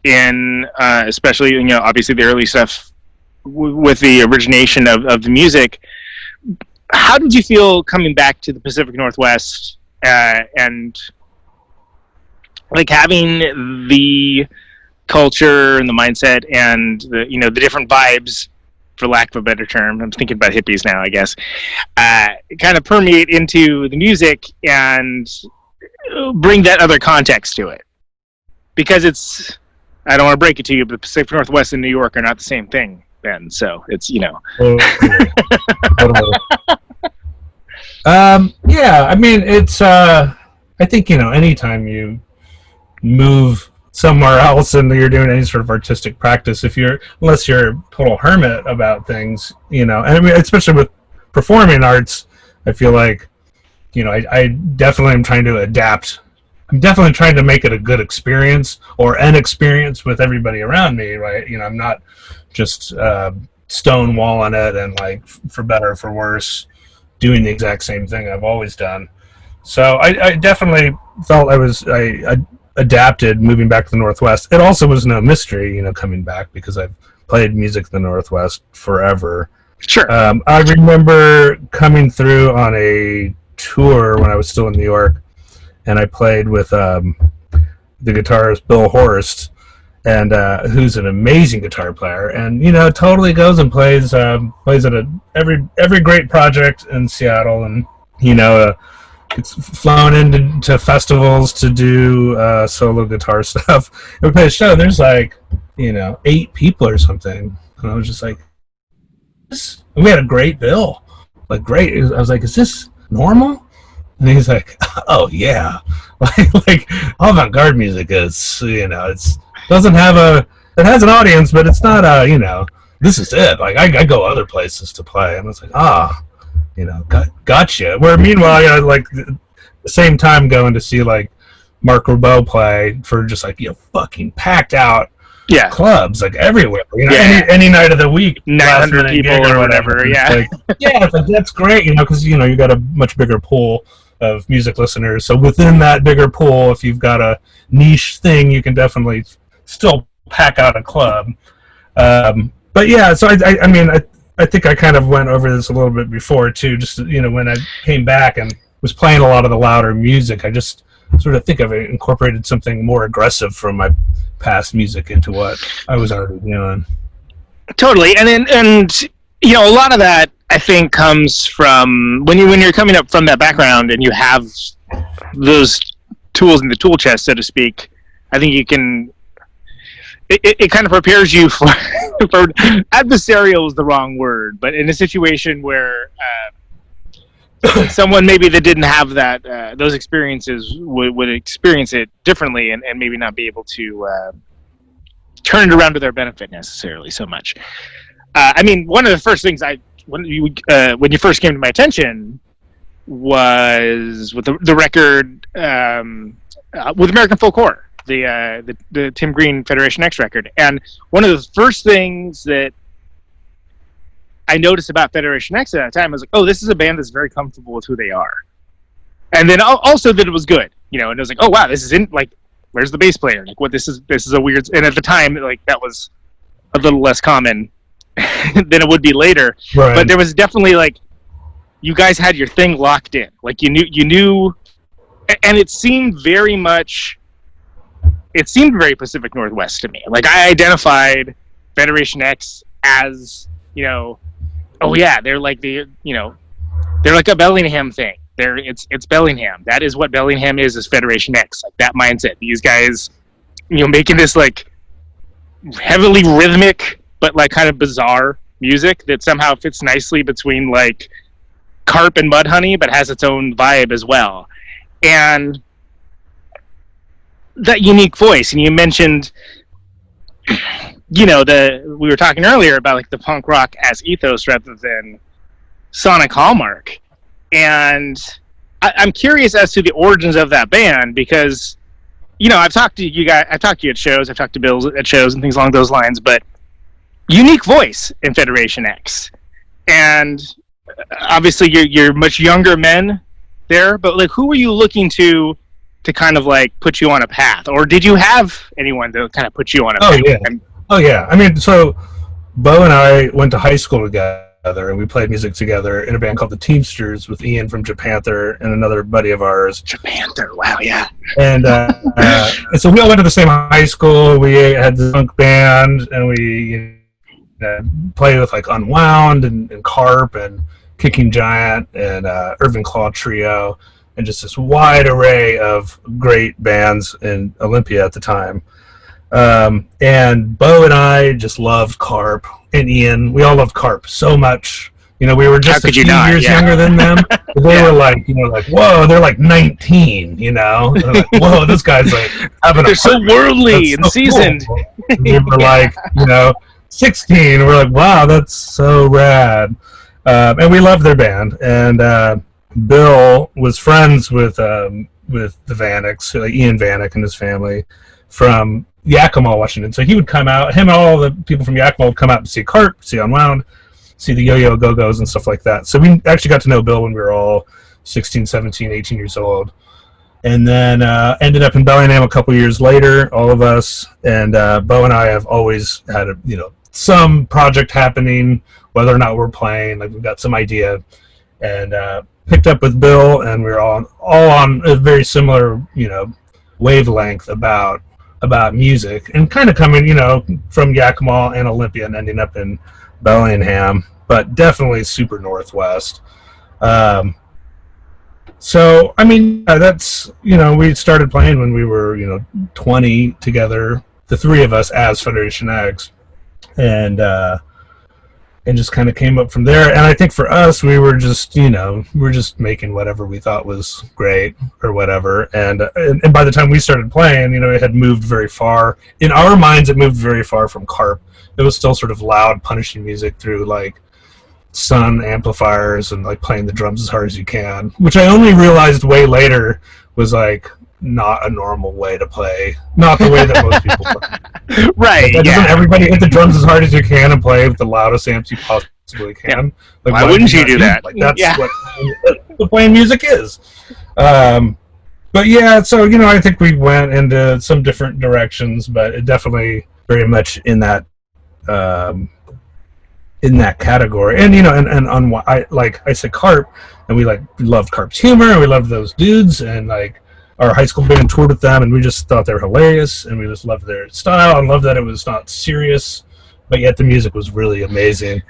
in, especially obviously the early stuff with the origination of the music. How did you feel coming back to the Pacific Northwest and like having the culture and the mindset and the different vibes, for lack of a better term, I'm thinking about hippies now, I guess, kind of permeate into the music and bring that other context to it? Because I don't want to break it to you, but the Pacific Northwest and New York are not the same thing, Ben. So it's, I mean, it's, I think, anytime you move somewhere else and you're doing any sort of artistic practice, unless you're a total hermit about things, and I mean, especially with performing arts, I feel like, I definitely am trying to adapt. I'm definitely trying to make it a good experience or an experience with everybody around me, right? I'm not just stonewalling it and like, for better or for worse, doing the exact same thing I've always done. So I definitely felt I adapted moving back to the Northwest. It also was no mystery, coming back, because I've played music in the Northwest forever. Sure. I remember coming through on a tour when I was still in New York, and I played with the guitarist Bill Horst, and who's an amazing guitar player, and totally goes and plays at every great project in Seattle, and it's flown into festivals to do solo guitar stuff. And we play a show. There's like 8 people or something, and I was just like, we had a great bill, like great. I was like, is this normal? And he's like, oh yeah, like avant-garde music is, it has an audience, but it's not this is it. Like I go other places to play, and it's like, gotcha. Where meanwhile, like the same time going to see like Mark Ribot play for just like fucking packed out clubs like everywhere. Any night of the week, 900 people or whatever. It's like, that's great, because you got a much bigger pool of music listeners. So within that bigger pool, if you've got a niche thing, you can definitely still pack out a club. But yeah, so I think I kind of went over this a little bit before too. Just when I came back and was playing a lot of the louder music, I just sort of think of it incorporated something more aggressive from my past music into what I was already doing. Totally, and a lot of that I think comes from when you're coming up from that background and you have those tools in the tool chest, so to speak. I think you can. It kind of prepares you for adversarial is the wrong word, but in a situation where someone maybe that didn't have that those experiences would experience it differently and maybe not be able to turn it around to their benefit necessarily so much. One of the first things when you first came to my attention was with the record with American Folk Horror. The Tim Green Federation X record. And one of the first things that I noticed about Federation X at that time was like, oh, this is a band that's very comfortable with who they are. And then also that it was good, and it was like, oh wow, this is where's the bass player? Like, what this is a weird, and at the time, like, that was a little less common than it would be later. Right. But there was definitely like, you guys had your thing locked in. Like you knew, and it seemed very Pacific Northwest to me. Like I identified Federation X as, oh yeah, they're like they're like a Bellingham thing. It's Bellingham. That is what Bellingham is Federation X. Like that mindset. These guys, making this like heavily rhythmic but like kind of bizarre music that somehow fits nicely between like Carp and Mudhoney, but has its own vibe as well. And that unique voice, and you mentioned, we were talking earlier about like the punk rock as ethos rather than sonic hallmark, and I'm curious as to the origins of that band because, I've talked to you guys, I've talked to you at shows, I've talked to Bill at shows and things along those lines, but unique voice in Federation X, and obviously you're much younger men there, but like who were you looking to kind of like put you on a path, or did you have anyone to kind of put you on a path? Oh yeah. So Bo and I went to high school together and we played music together in a band called the Teamsters with Ian from Japanther and another buddy of ours. Japanther, wow, yeah. And so we all went to the same high school. We had the punk band and we played with like Unwound and Carp and Kicking Giant and Irving Claw Trio. And just this wide array of great bands in Olympia at the time. And Bo and I just loved Carp, and Ian. We all loved Carp so much. We were just a few years younger than them. They were like, whoa, they're like 19, Like, whoa, this guy's like having they're so worldly and so seasoned. Cool. We were like, 16. We're like, wow, that's so rad. And we loved their band. And Bill was friends with the Vanecks, Ian Vanek and his family, from Yakima, Washington. So he would come out, him and all the people from Yakima would come out to see Carp, see Unwound, see the Yo-Yo Go-Go's and stuff like that. So we actually got to know Bill when we were all 16, 17, 18 years old. And then ended up in Bellingham a couple years later, all of us. And Bo and I have always had some project happening, whether or not we're playing. Like we've got some idea. And picked up with Bill, and we were all on a very similar, wavelength about music, and kind of coming, from Yakima and Olympia and ending up in Bellingham, but definitely super Northwest. So, that's, we started playing when we were, 20 together, the three of us as Federation X, and just kind of came up from there. And I think for us, we were just, we're just making whatever we thought was great or whatever. And by the time we started playing, it had moved very far. In our minds, it moved very far from Carp. It was still sort of loud, punishing music through like Sun amplifiers and like playing the drums as hard as you can, which I only realized way later was like not a normal way to play, not the way that most people play. Right? Like, doesn't everybody hit the drums as hard as you can and play with the loudest amps you possibly can? Like, why wouldn't you do that? Like that's what playing music is. But yeah, so I think we went into some different directions, but it definitely very much in that category. And I said Carp, and we loved Carp's humor, and we loved those dudes, and like our high school band toured with them, and we just thought they were hilarious, and we just loved their style and loved that it was not serious, but yet the music was really amazing.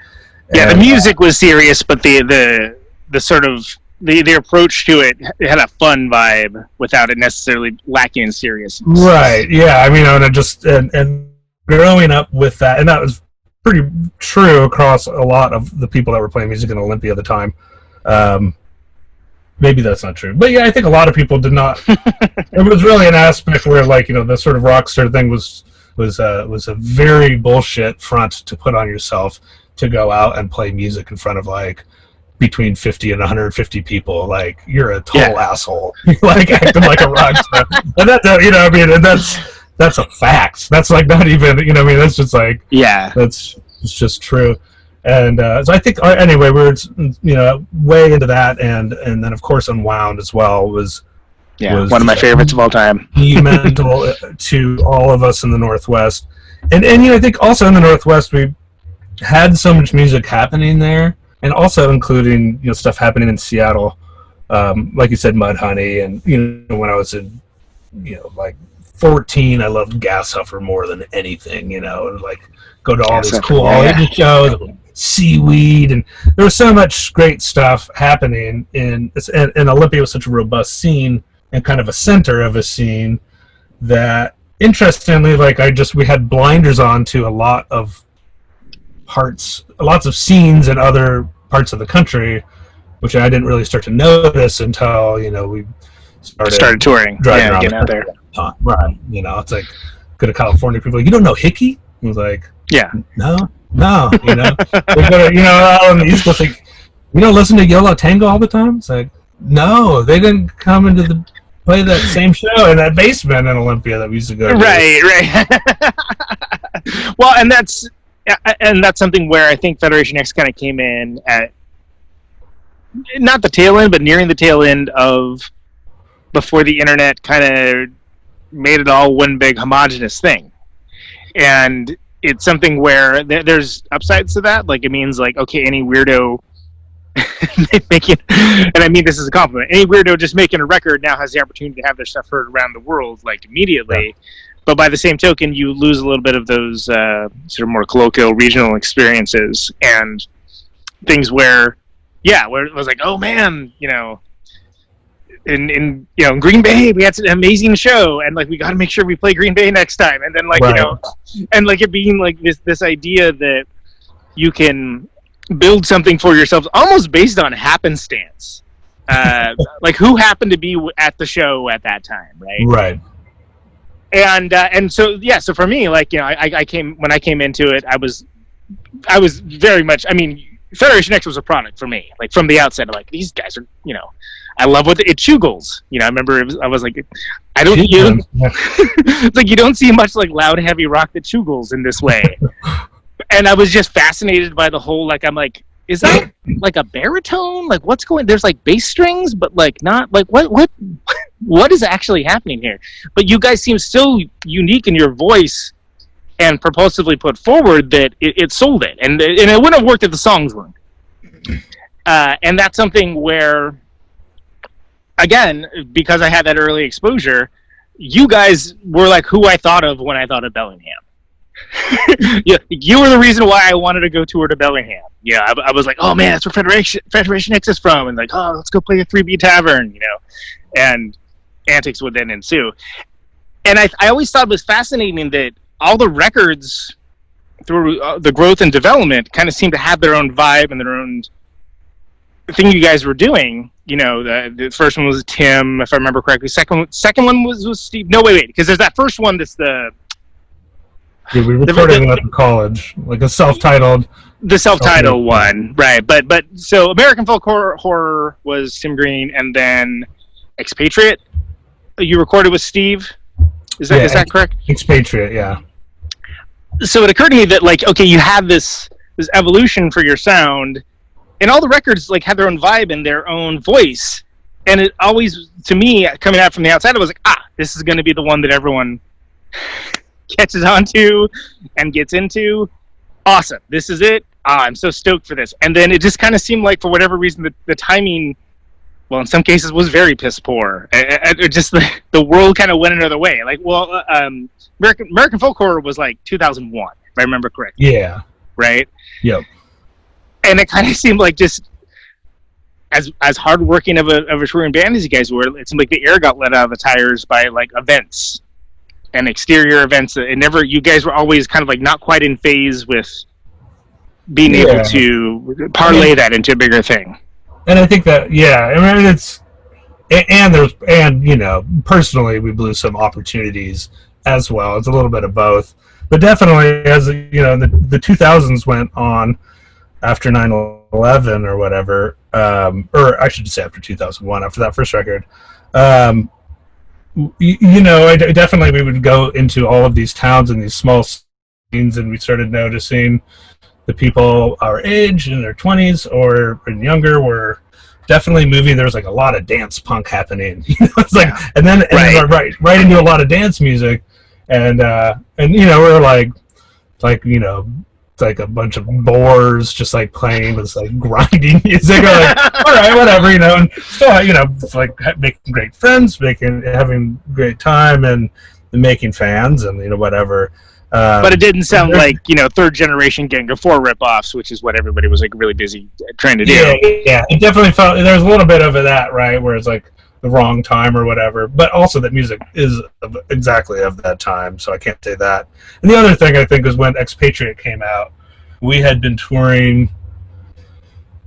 Yeah, and, the music was serious, but the sort of the approach to it had a fun vibe without it necessarily lacking in seriousness. Right. Yeah. I mean, and growing up with that, and that was pretty true across a lot of the people that were playing music in Olympia at the time. Maybe that's not true, but yeah, I think a lot of people did not. It was really an aspect where, like, the sort of rock star thing was a very bullshit front to put on yourself to go out and play music in front of like between 50 and 150 people. Like, you're a total asshole. You're like acting like a rock star, and that's a fact. That's like not even, that's just like, it's just true. And so I think, anyway, we were, way into that, and then of course Unwound as well was one of my favorites of all time. Monumental to all of us in the Northwest, and I think also in the Northwest we had so much music happening there, and also including stuff happening in Seattle, like you said, Mudhoney, and when I was in like 14, I loved Gas Huffer more than anything, and like go to all these cool all-ages shows, Seaweed, and there was so much great stuff happening and Olympia was such a robust scene and kind of a center of a scene that, interestingly, like we had blinders on to a lot of lots of scenes in other parts of the country, which I didn't really start to notice until we started touring, driving around, getting out there. Right, it's like go to California, people are like, you don't know Hickey? I was like, no, we go to, out on the East Coast, like, you don't listen to Yolo Tango all the time? It's like, no, they didn't come into play that same show in that basement in Olympia that we used to go to. Right. Well, and that's something where I think Federation X kind of came in at not the tail end, but nearing the tail end of before the internet kind of made it all one big homogenous thing. And it's something where there's upsides to that. Like, it means, like, okay, any weirdo making, and I mean this is a compliment, any weirdo just making a record now has the opportunity to have their stuff heard around the world, like, immediately. Yeah. But by the same token, you lose a little bit of those sort of more colloquial regional experiences and things where it was like, oh man, in Green Bay we had an amazing show, and like we got to make sure we play Green Bay next time, and then like and like it being like this idea that you can build something for yourselves almost based on happenstance, like who happened to be at the show at that time, right? And so so for me, like, I came into it, I was very much, I mean, Federation X was a product for me, like from the outset. I'm like, these guys are, I love what it chugles. I remember I was like, I don't, it's like you don't see much like loud, heavy rock that chugles in this way. And I was just fascinated by the whole, like, I'm like, is that like a baritone? Like, what's going? There's like bass strings, but like not like what is actually happening here? But you guys seem so unique in your voice and propulsively put forward that it sold it, and it wouldn't have worked if the songs weren't. And that's something where, again, because I had that early exposure, you guys were like who I thought of when I thought of Bellingham. You were the reason why I wanted to go tour to Bellingham. I was like, oh man, that's where Federation X is from, and like, oh, let's go play a 3B Tavern, and antics would then ensue. And I always thought it was fascinating that all the records through the growth and development kind of seemed to have their own vibe and their own thing you guys were doing. The first one was Tim, if I remember correctly. Second one was Steve. No, wait, because there's that first one that's the... Yeah, we recorded it at the college, like a self-titled The self-titled one, right? But so American Folk Horror was Tim Green, and then Expatriate. You recorded with Steve. Is that correct? Expatriate, yeah. So it occurred to me that, like, okay, you have this evolution for your sound, and all the records like have their own vibe and their own voice. And it always, to me, coming out from the outside, I was like, this is going to be the one that everyone catches onto and gets into. Awesome. This is it. I'm so stoked for this. And then it just kind of seemed like, for whatever reason, the timing, well, in some cases, was very piss poor. It just the world kind of went another way. Like, well, American Folk Horror was like 2001, if I remember correctly. Yeah. Right? Yep. And it kind of seemed like, just as hardworking of a touring band as you guys were, it seemed like the air got let out of the tires by like events and exterior events. You guys were always kind of like not quite in phase with being able to parlay that into a bigger thing. And I think that, I mean, it's, and you know, personally, we blew some opportunities as well. It's a little bit of both, but definitely, as you know, the 2000s went on after 9/11 or whatever, or I should say after 2001, after that first record. You know, definitely we would go into all of these towns and these small scenes, and we started noticing the people our age, in their 20s or younger, were definitely moving. There was like a lot of dance punk happening. You know, it's like, and then right into a lot of dance music, and you know, we're like you know, like a bunch of boars just like playing this like grinding music. We're like, all right, whatever, you know, and still, you know, like making great friends, having great time, and making fans, and you know, whatever. But it didn't sound like, you know, third generation Gang of Four ripoffs, which is what everybody was like really busy trying to do. Yeah, it definitely felt there's a little bit of that, right, where it's like the wrong time or whatever. But also that music is exactly of that time, so I can't say that. And the other thing I think was when Expatriate came out, we had been touring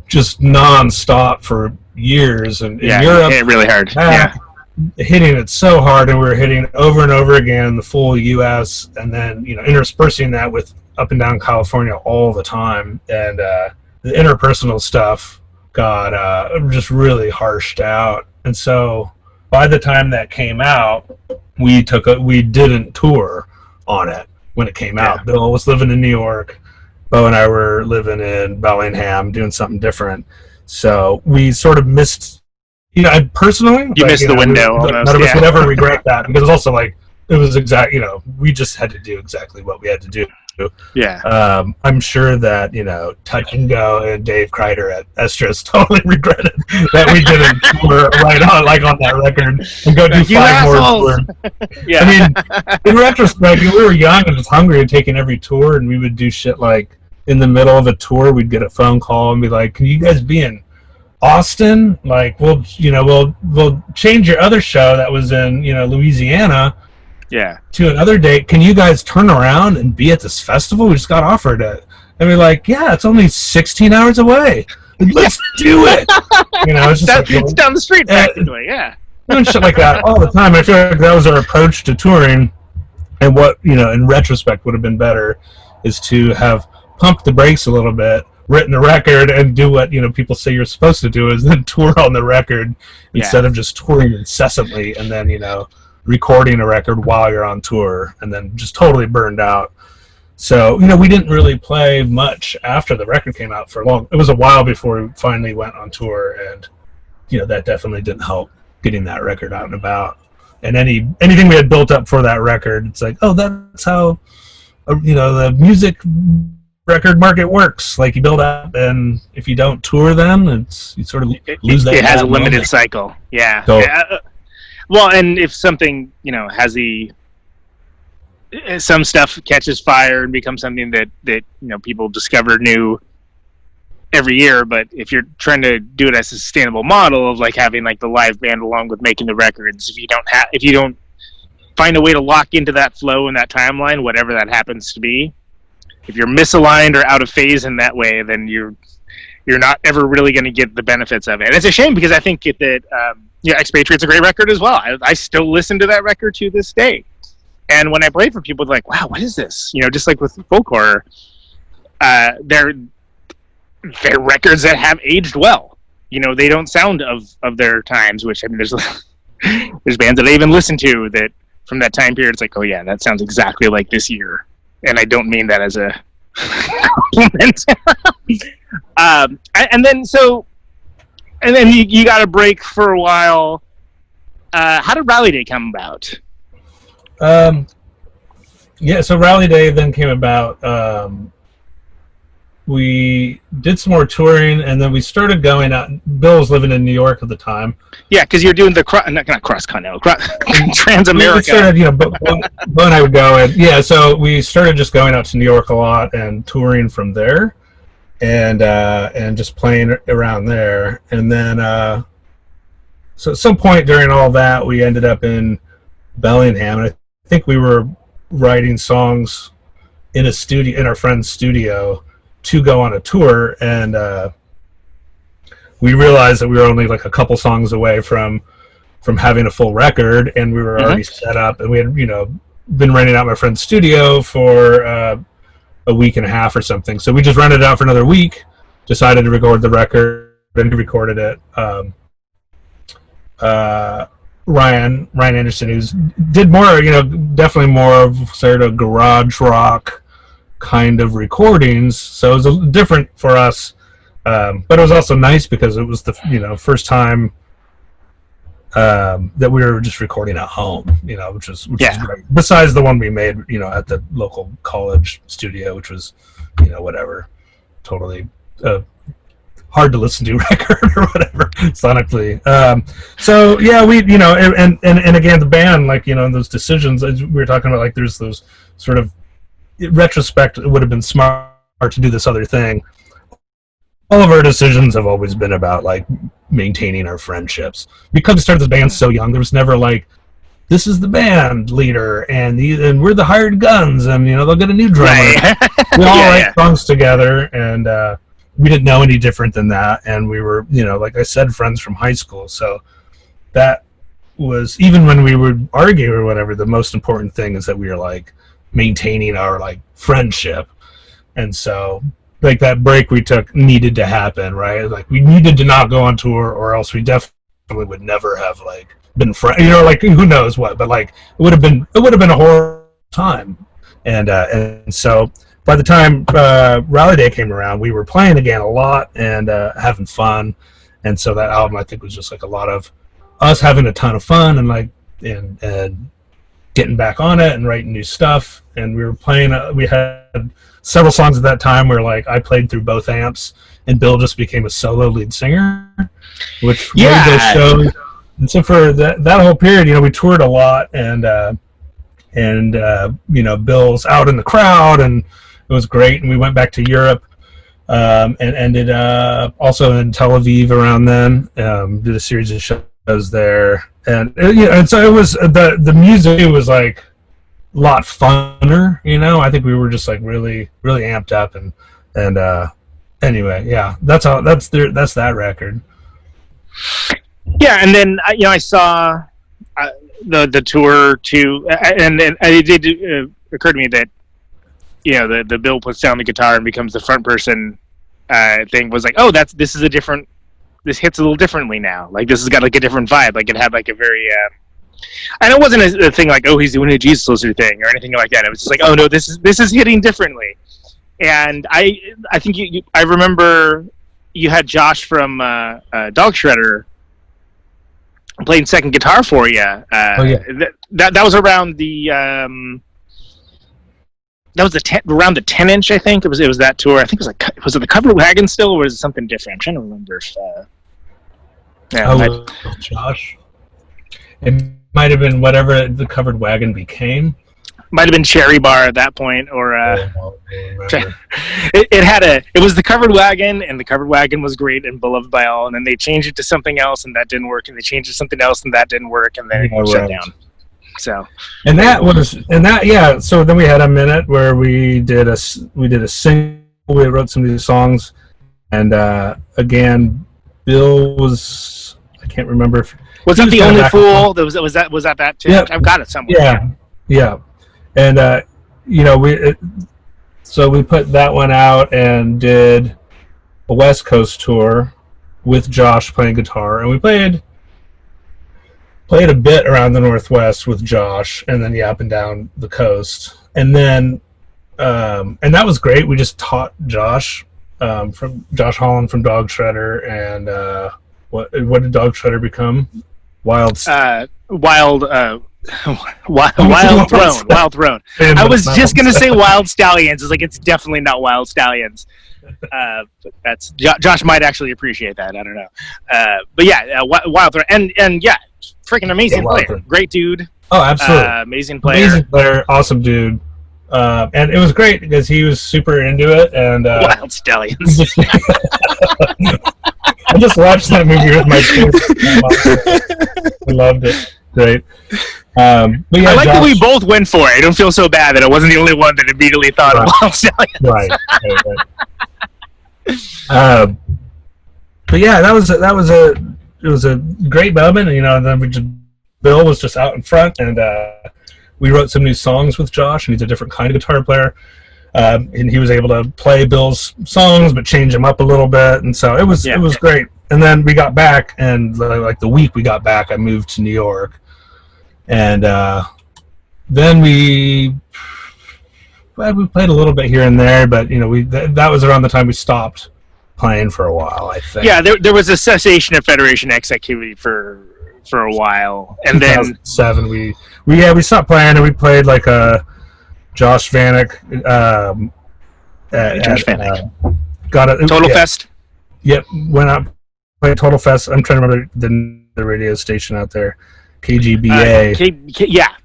just non-stop for years, and in Europe, hit really hard. Hitting it so hard, and we were hitting over and over again the full U.S., and then, you know, interspersing that with up and down California all the time, and the interpersonal stuff got just really harshed out. And so by the time that came out, we didn't tour on it when it came out. Bill was living in New York. Bo and I were living in Bellingham doing something different. So we sort of missed, you know, I personally, you missed the window. None of us would ever regret that, because also, like, it was you know, we just had to do exactly what we had to do. Yeah. I'm sure that, you know, Touch and Go and Dave Kreider at Estrus totally regretted that we didn't tour right on, like, on that record, and go do 5 more tours. Yeah. I mean, in retrospect, we were young and just hungry and taking every tour, and we would do shit like, in the middle of a tour, we'd get a phone call and be like, "Can you guys be in Austin? Like, we'll change your other show that was in, you know, Louisiana, to another date. Can you guys turn around and be at this festival? We just got offered it." And we're like, "Yeah, it's only 16 hours away. Let's do it." You know, it's just it's down the street practically. Doing shit like that all the time. I feel like that was our approach to touring. And what, you know, in retrospect would have been better is to have pumped the brakes a little bit, written the record, and do what, you know, people say you're supposed to do, is then tour on the record instead of just touring incessantly and then, you know, recording a record while you're on tour, and then just totally burned out. So, you know, we didn't really play much after the record came out for long. It was a while before we finally went on tour, and, you know, that definitely didn't help getting that record out and about. And anything we had built up for that record, it's like, oh, that's how, you know, the music record market works. Like, you build up, and if you don't tour, then you sort of lose that. It has a limited cycle. Yeah. So, well, and if something, you know, some stuff catches fire and becomes something that you know, people discover new every year, but if you're trying to do it as a sustainable model of like having like the live band along with making the records, if you don't find a way to lock into that flow and that timeline, whatever that happens to be, if you're misaligned or out of phase in that way, then you're not ever really going to get the benefits of it. And it's a shame, because I think that Expatriate's a great record as well. I still listen to that record to this day, and when I play for people, they're like, "Wow, what is this?" You know, just like with folk horror, they're records that have aged well. They don't sound of their times, which, I mean, there's bands that I even listen to that from that time period, it's like, oh yeah, that sounds exactly like this year. And I don't mean that as a compliment. And then you got a break for a while. How did Rally Day come about? So Rally Day then came about. We did some more touring, and then we started going out. Bill was living in New York at the time. Yeah, because you're doing the not cross-continental, Trans-America. We started, Bo and I would go, and so we started just going out to New York a lot and touring from there, and just playing around there. And then, so at some point during all that, we ended up in Bellingham, and I think we were writing songs in our friend's studio to go on a tour, and we realized that we were only like a couple songs away from having a full record, and we were already set up, and we had been renting out my friend's studio for a week and a half or something. So we just rented it out for another week, decided to record the record, and recorded it. Ryan Anderson, who's did more, definitely more of sort of garage rock kind of recordings, so it was different for us, but it was also nice because it was the first time that we were just recording at home, which was great. Besides the one we made, at the local college studio, which was, whatever, totally hard to listen to record or whatever sonically. So yeah, we and again the band, like those decisions we were talking about, like there's those sort of. In retrospect, it would have been smart to do this other thing. All of our decisions have always been about like maintaining our friendships. Because we started this band so young, there was never like, this is the band leader and we're the hired guns, and they'll get a new drummer. Right. We all write songs together, and we didn't know any different than that. And we were, like I said, friends from high school. So that was, even when we would argue or whatever, the most important thing is that we were like maintaining our like friendship. And so like that break we took needed to happen, right? Like we needed to not go on tour, or else we definitely would never have like been friends, like who knows what, but like it would have been a horrible time. And so by the time Rally Day came around, we were playing again a lot and having fun. And so that album, I think, was just like a lot of us having a ton of fun and like and getting back on it and writing new stuff. And we were playing, we had several songs at that time where like I played through both amps and Bill just became a solo lead singer, which made those shows. And so for that whole period, we toured a lot, and Bill's out in the crowd, and it was great. And we went back to Europe, and ended up also in Tel Aviv around then, did a series of shows there. And and so it was the music was like a lot funner, I think we were just like really really amped up, and anyway, yeah, that's that record. Yeah, and then I saw the tour too, and then it did occur to me that the Bill puts down the guitar and becomes the front person thing was like, oh, this hits a little differently now. Like this has got like a different vibe. Like it had like a very and it wasn't a thing like, oh, he's doing a Jesus Lister thing or anything like that. It was just like, oh no, this is hitting differently. And I think I remember you had Josh from Dog Shredder playing second guitar for you. Oh yeah. That was around the around the 10-inch, I think. It was that tour. I think it was like, was it the Covered Wagon still, or was it something different? I'm trying to remember if Josh. It might have been whatever the Covered Wagon became. Might have been Cherry Bar at that point, or it was the Covered Wagon, and the Covered Wagon was great and beloved by all, and then they changed it to something else, and that didn't work, and they changed it to something else, and that didn't work, and then it shut down. So so then we had a minute where we did a single. We wrote some of these songs, and again, Bill was, I can't remember if was that the Only Fool. Was that too? Yeah. I've got it somewhere. Yeah. And so we put that one out and did a West Coast tour with Josh playing guitar, and we played a bit around the Northwest with Josh, and then up and down the coast, and then and that was great. We just taught Josh from Josh Holland from Dog Shredder, and what did Dog Shredder become? Wild Throne. Wild Throne. I was just gonna say Wild Stallions. It's like it's definitely not Wild Stallions. But that's Josh might actually appreciate that. I don't know. But yeah, Wild Throne, and yeah, freaking amazing player, Throne. Great dude. Oh, absolutely, amazing player. Amazing player, awesome dude. And it was great because he was super into it. And Wild Stallions. I just watched that movie with my kids. I loved it. Great. But yeah, I like Josh, that we both went for it. I don't feel so bad that I wasn't the only one that immediately thought of Wild Stallions. Right. But yeah, it was a great moment, and then Bill was just out in front, and we wrote some new songs with Josh, and he's a different kind of guitar player. And he was able to play Bill's songs, but change them up a little bit, and so it was great. And then we got back, and like the week we got back, I moved to New York, and then we played a little bit here and there, but that was around the time we stopped playing for a while, I think. Yeah, there was a cessation of Federation X activity for a while, and then 2007 we stopped playing, and we played like a Josh Vanek. Josh Vanek. Got it. Total Fest. Yep, went out, played Total Fest. I'm trying to remember the radio station out there, KGBA.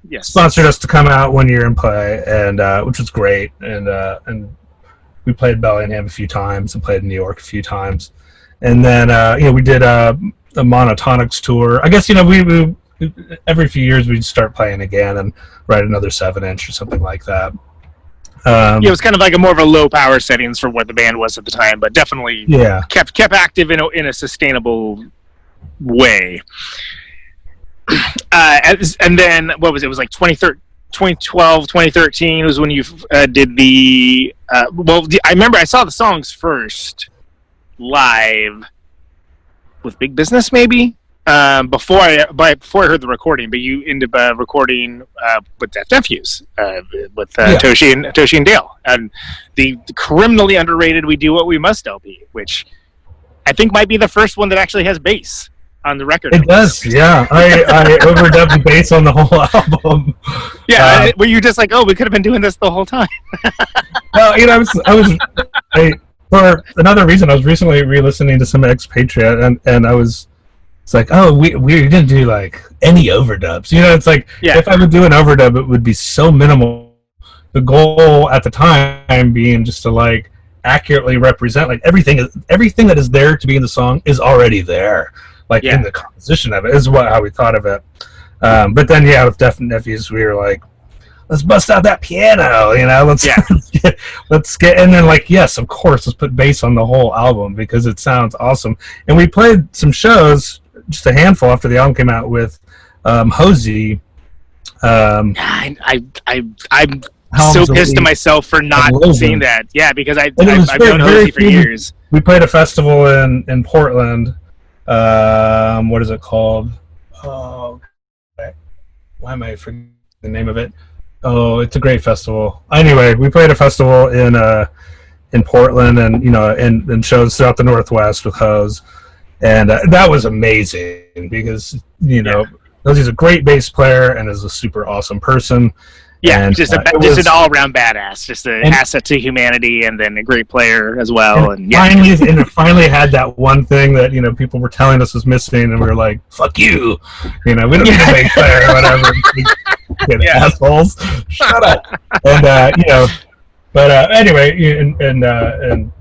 Yes. Sponsored us to come out one year and play, and which was great. And we played Bellingham a few times and played in New York a few times, and then we did a Monotonics tour. I guess we every few years we'd start playing again and write another 7-inch or something like that. It was kind of like a more of a low power settings for what the band was at the time, but definitely kept active in a sustainable way. And then what was it? It was like 2012, 2013 was when you did the. I remember I saw the songs first live with Big Business, maybe. Before I heard the recording, but you ended up recording with Death Nephews, with Toshi and Dale, and the criminally underrated "We Do What We Must" LP, which I think might be the first one that actually has bass on the record. It does, yeah. I overdubbed the bass on the whole album. Yeah, were you just like, oh, we could have been doing this the whole time? Well, for another reason, I was recently re-listening to some Expatriate, and I was. It's like, oh, we didn't do like any overdubs. It's like if I would do an overdub, it would be so minimal. The goal at the time being just to like accurately represent like everything that is there to be in the song is already there, like in the composition of it is how we thought of it. But then with Death Nephews, we were like, let's bust out that piano, let's get, and then like, yes, of course, let's put bass on the whole album because it sounds awesome. And we played some shows. Just a handful after the album came out with Hosey. I'm so pissed at myself for not seeing that. Yeah, because I've known Hosey for years. We played a festival in Portland. What is it called? Oh, why am I forgetting the name of it? Oh, it's a great festival. Anyway, we played a festival in Portland, and and shows throughout the Northwest with Hose. And that was amazing because, Hosey's a great bass player and is a super awesome person. Yeah, and, just an all-around badass, just an asset to humanity, and then a great player as well. And it finally had that one thing that people were telling us was missing, and we were like, "Fuck you!" We don't need a bass player or whatever. Assholes, shut up. And but anyway, and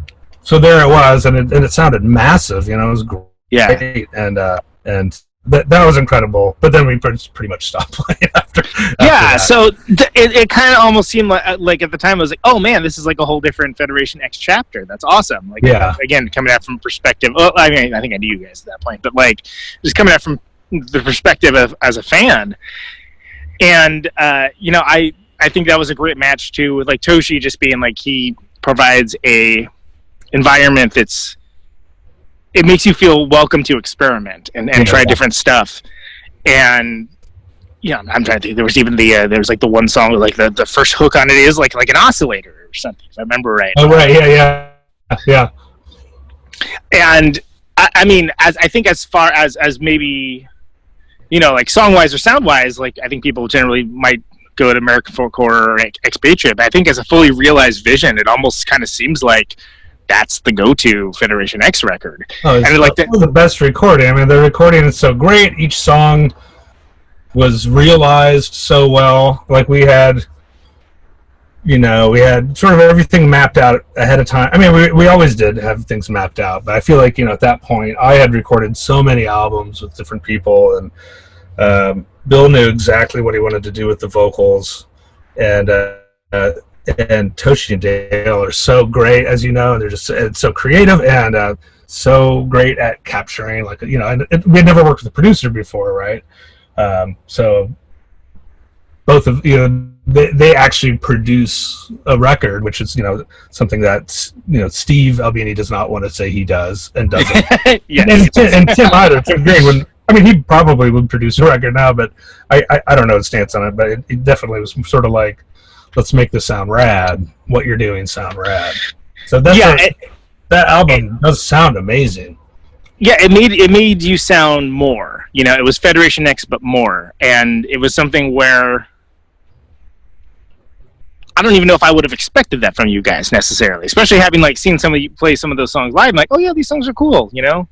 so there it was, and it sounded massive. It was great. Yeah, and that was incredible. But then we pretty much stopped playing after that. So it kind of almost seemed like at the time I was like, oh man, this is like a whole different Federation X chapter. That's awesome. Like, again, coming out from perspective. Well, I mean, I think I knew you guys at that point, but like just coming out from the perspective of as a fan, and I think that was a great match too, with like Toshi just being like he provides a environment that's it makes you feel welcome to experiment and try different stuff. And yeah, I'm trying to think. There was even there was like the one song with like the first hook on it is like an oscillator or something, if I remember right. Oh right, yeah. And I mean, I think as far as maybe, you know, like song wise or sound wise, like I think people generally might go to American Folk Horror or Expatriate, but I think as a fully realized vision, it almost kind of seems like that's the go-to Federation X record. Oh, it's like the best recording. I mean, the recording is so great. Each song was realized so well. Like we had sort of everything mapped out ahead of time. I mean, we always did have things mapped out, but I feel like, you know, at that point, I had recorded so many albums with different people, and Bill knew exactly what he wanted to do with the vocals, and Toshi and Dale are so great, as you know, and they're just so creative and so great at capturing, like, you know, and we had never worked with a producer before, right? So both of, you know, they actually produce a record, which is, you know, something that, you know, Steve Albini does not want to say he does and doesn't. Yes. and Tim either. Tim Green wouldn't. I mean, he probably would produce a record now, but I don't know his stance on it. But it definitely was sort of like, let's make this sound rad. What you're doing sound rad. So that's that album does sound amazing. Yeah, it made you sound more. You know, it was Federation X, but more, and it was something where I don't even know if I would have expected that from you guys necessarily, especially having like seen some of you play some of those songs live. I'm like, oh yeah, these songs are cool. You know,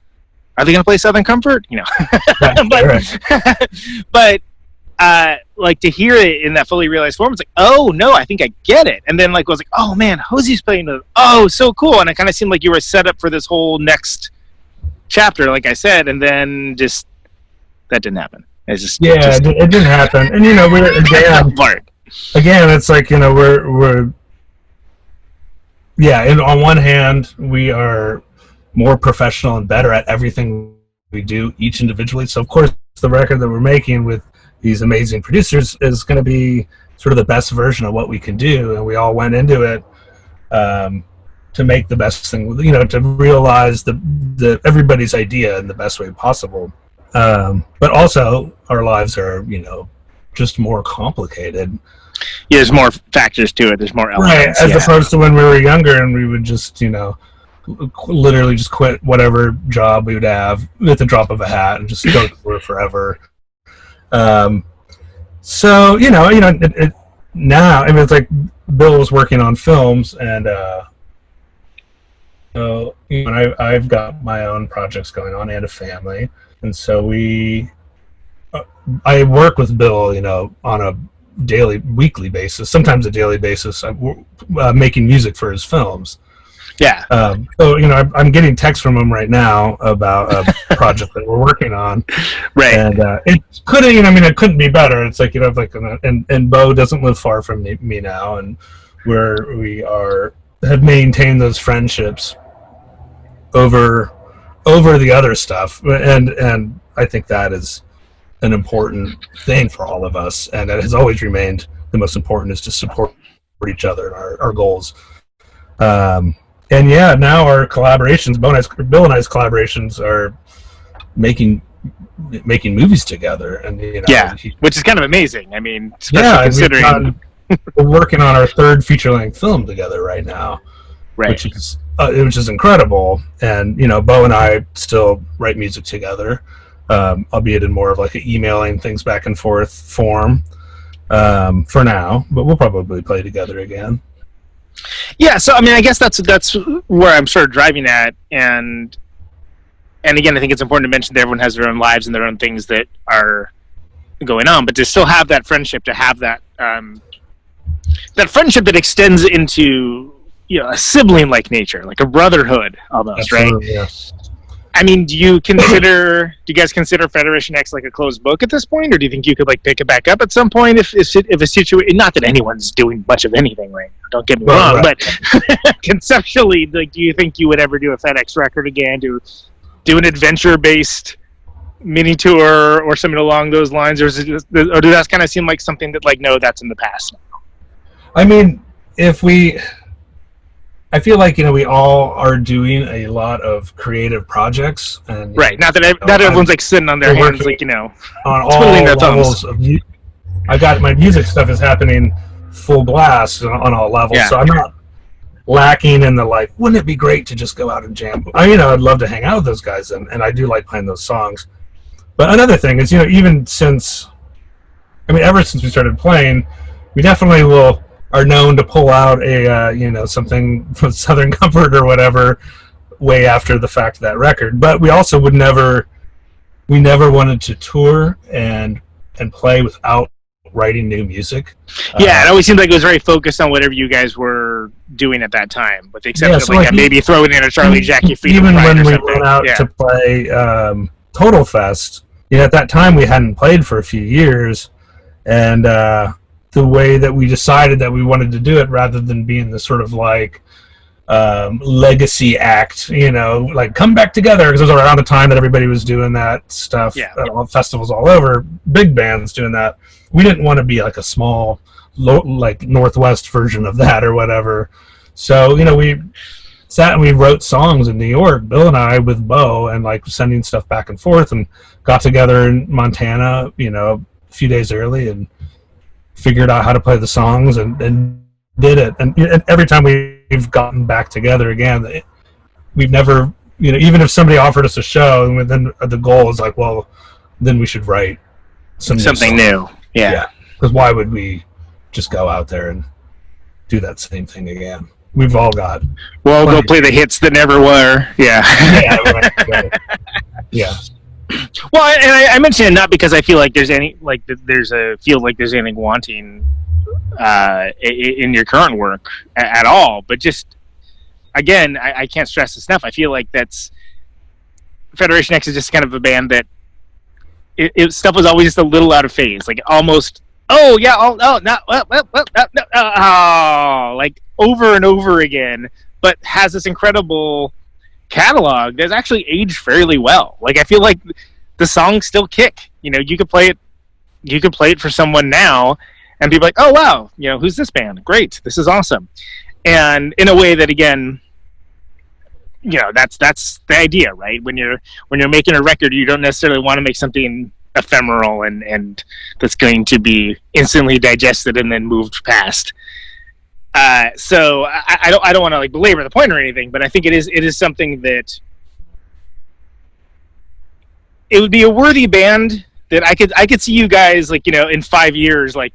are they gonna play Southern Comfort? You know, but like to hear it in that fully realized form, it's like, oh no, I think I get it. And then like I was like, oh man, Hosie's playing it. Oh, so cool. And it kind of seemed like you were set up for this whole next chapter, like I said, and then just that didn't happen. It's just it didn't happen. And you know, we're again, it's like, you know, we're and on one hand, we are more professional and better at everything we do each individually. So of course, the record that we're making with these amazing producers is going to be sort of the best version of what we can do, and we all went into it to make the best thing, you know, to realize the everybody's idea in the best way possible. But also, our lives are, you know, just more complicated. Yeah, there's more factors to it. There's more elements. Right, as opposed to when we were younger and we would just, you know, literally just quit whatever job we would have with the drop of a hat and just go to work forever. So, you know, it now, I mean, it's like Bill was working on films, and so, you know, I've got my own projects going on and a family, and so I work with Bill, you know, on a weekly basis, sometimes a daily basis, making music for his films. Yeah. So, you know, I'm getting texts from him right now about a project that we're working on. Right. And it couldn't, you know, I mean, it couldn't be better. It's like, you know, like, and Bo doesn't live far from me now, and we have maintained those friendships over the other stuff, and I think that is an important thing for all of us, and it has always remained the most important, is to support each other and our goals. And yeah, now our collaborations, Bill and I's collaborations, are making movies together, and you know, which is kind of amazing. I mean, especially considering we're working on our third feature-length film together right now, right? Which is incredible. And you know, Bo and I still write music together, albeit in more of like an emailing things back and forth form for now. But we'll probably play together again. Yeah, so I mean, I guess that's where I'm sort of driving at, and again, I think it's important to mention that everyone has their own lives and their own things that are going on, but to still have that friendship, to have that that friendship that extends into, you know, a sibling-like nature, like a brotherhood almost. Absolutely, right? Yeah. I mean, do you guys consider Federation X like a closed book at this point, or do you think you could like pick it back up at some point if a situation? Not that anyone's doing much of anything right now. Don't get me wrong, but conceptually, like, do you think you would ever do a FedEx record again? Do an adventure-based mini tour or something along those lines, or does that kind of seem like something that, like, no, that's in the past now? I mean, I feel like, we all are doing a lot of creative projects, and Right. Not that everyone's like sitting on their hands, like on all twiddling their thumbs. levels of music. I got my music stuff is happening full blast on all levels, Yeah. so I'm not lacking in the like. Wouldn't it be great to just go out and jam? I'd love to hang out with those guys, and I do like playing those songs. But another thing is, even since, ever since we started playing, we definitely are known to pull out a something from Southern Comfort or whatever way after the fact of that record. But we also we never wanted to tour and play without writing new music. Yeah, it always seemed like it was very focused on whatever you guys were doing at that time, with the exception of like maybe throwing in a Charlie Jackie Freedom even Ride when or we something. went out to play Total Fest. At that time we hadn't played for a few years, and the way that we decided that we wanted to do it, rather than being the sort of like legacy act, like come back together, because it was around the time that everybody was doing that stuff at all festivals all over, big bands doing that. We didn't want to be like a small, like Northwest version of that or whatever. So, we sat and we wrote songs in New York, Bill and I, with Bo, and like sending stuff back and forth, and got together in Montana, a few days early, and figured out how to play the songs and did it. And every time we've gotten back together again, we've never, even if somebody offered us a show, and then the goal is like, well, then we should write something new. Yeah. Because why would we just go out there and do that same thing again? We've all got. Well, go play the hits that never were. Yeah. Yeah. Right. Yeah. Well, and I mention it not because I feel like there's any there's anything wanting in your current work at all, but just again, I can't stress this enough. I feel like that's Federation X is just kind of a band that stuff was always just a little out of phase, like almost. Oh yeah, like over and over again, but has this incredible catalog that's actually aged fairly well. Like I feel like the songs still kick. You could play it for someone now, and be like, oh wow, who's this band? Great, this is awesome. And in a way that, again, that's the idea, right? When you're making a record, you don't necessarily want to make something ephemeral and that's going to be instantly digested and then moved past. So I don't want to like belabor the point or anything, but I think it is something that it would be a worthy band that I could see you guys like, in 5 years, like,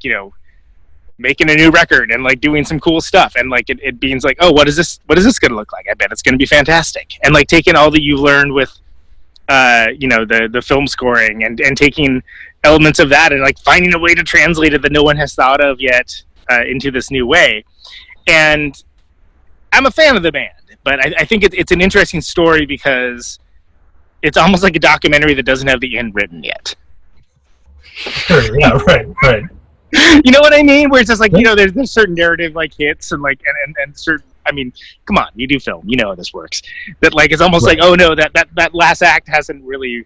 making a new record and like doing some cool stuff, and like it being like, oh, what is this going to look like? I bet it's going to be fantastic. And like taking all that you've learned with the film scoring and taking elements of that and like finding a way to translate it that no one has thought of yet into this new way. And I'm a fan of the band, but I think it's an interesting story because it's almost like a documentary that doesn't have the end written yet. Sure, yeah, right. You know what I mean? Where it's just like, there's certain narrative like hits and like and certain. I mean, come on, you do film, you know how this works. That like it's almost like, oh no, that last act hasn't really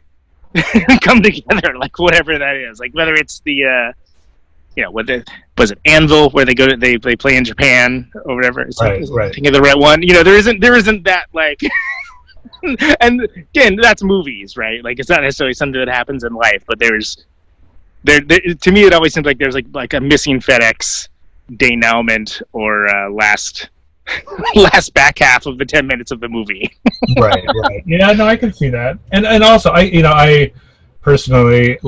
come together, like whatever that is. Like whether it's the was it Anvil where they play in Japan or whatever. It's right. Think of the right one. There isn't that like. And again, that's movies, right? Like it's not necessarily something that happens in life, but there to me it always seems like there's like a missing FedEx denouement or last back half of the 10 minutes of the movie. right. Yeah, no, I can see that. And also I personally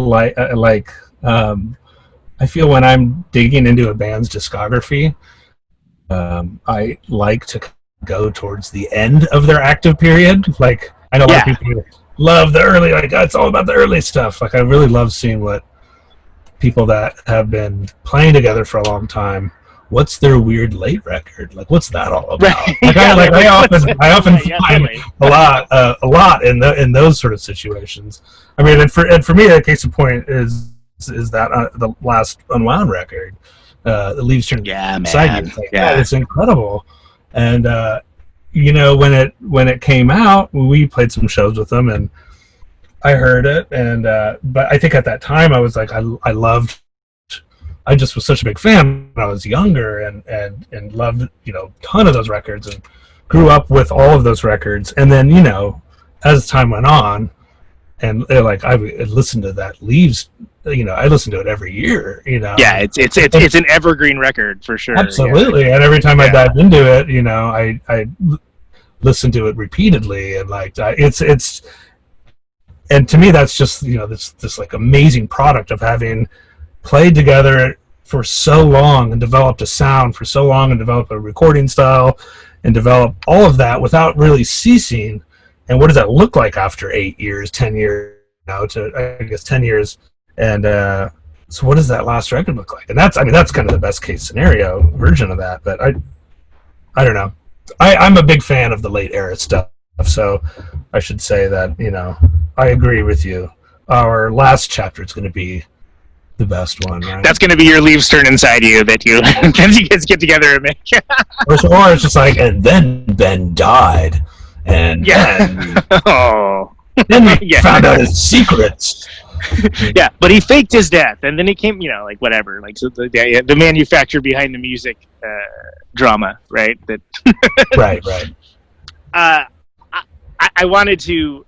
I feel when I'm digging into a band's discography, I like to go towards the end of their active period. Like I know a lot of people love the early, like it's all about the early stuff. Like I really love seeing what people that have been playing together for a long time, what's their weird late record? Like what's that all about? Like I often find a lot in those sort of situations. I mean, and for me, a case in point is that the last Unwound record, the Leaves Turn Inside You. It's incredible. And when it came out, we played some shows with them, and I heard it, and but I think at that time I was like, I just was such a big fan when I was younger, and loved a ton of those records, and grew up with all of those records, and then as time went on, and like I listened to that Leaves, I listened to it every year. Yeah, it's an evergreen record for sure. Absolutely, yeah. and every time I dived into it, I listened to it repeatedly, and like it's. And to me, that's just this like amazing product of having played together for so long and developed a sound for so long and developed a recording style and developed all of that without really ceasing. And what does that look like after 8 years, 10 years now? To I guess 10 years. And so, what does that last record look like? And that's kind of the best case scenario version of that. But I don't know. I'm a big fan of the late era stuff. So I should say that I agree with you. Our last chapter is going to be the best one, right? That's going to be your Leaves turn inside you that you guys get together and make. or it's just like, and then Ben died, and then we found out his secrets. Yeah, but he faked his death, and then he came, like whatever, like so the manufacturer behind the music drama, right? That right. I wanted to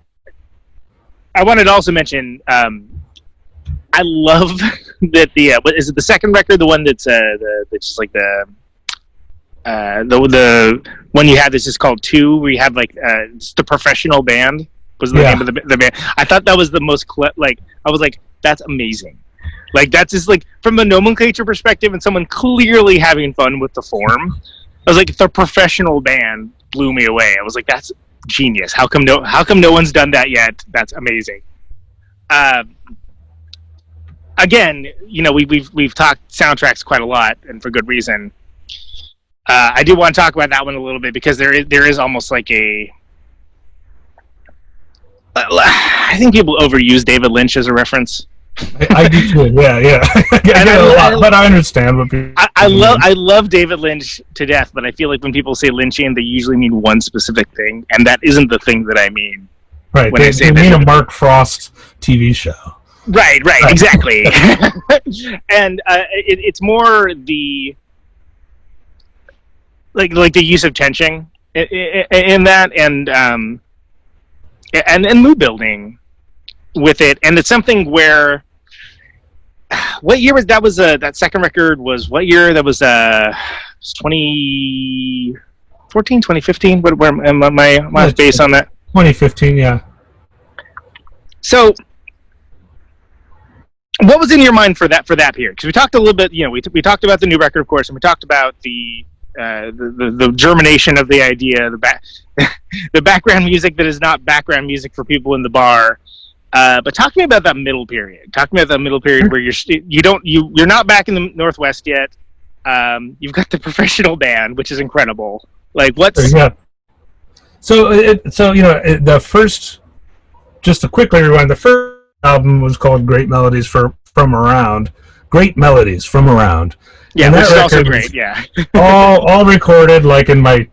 also mention I love that what is it, the second record, the one that's just like the one you had that's just called 2, where you have like it's the Professional Band was the name of the band. I thought that was the most I was like, that's amazing. Like that's just like from a nomenclature perspective and someone clearly having fun with the form. I was like, the Professional Band blew me away. I was like, that's genius. How come no one's done that yet? That's amazing. Again, we've talked soundtracks quite a lot, and for good reason. I do want to talk about that one a little bit because there is almost like I think people overuse David Lynch as a reference. I do too. Yeah. I get it a lot, but I understand what people. I love David Lynch to death, but I feel like when people say Lynchian, they usually mean one specific thing, and that isn't the thing that I mean. Right. They mean a Mark Frost TV show. Right. Exactly. And it's more the like the use of tension in that, and mood building with it, and it's something where. What year was that? That second record was what year? That was 2014, 2015. Where am I based on that? 2015, yeah. So, what was in your mind for that period? Because we talked a little bit. We talked about the new record, of course, and we talked about the germination of the idea, the background music that is not background music for people in the bar. But talk to me about that middle period. Talk to me about that middle period where you're not back in the Northwest yet. You've got the Professional Band, which is incredible. Like what's So the first, just to quickly rewind, the first album was called Great Melodies from Around. Great Melodies from Around. Yeah, which is also great. Yeah, all recorded like in my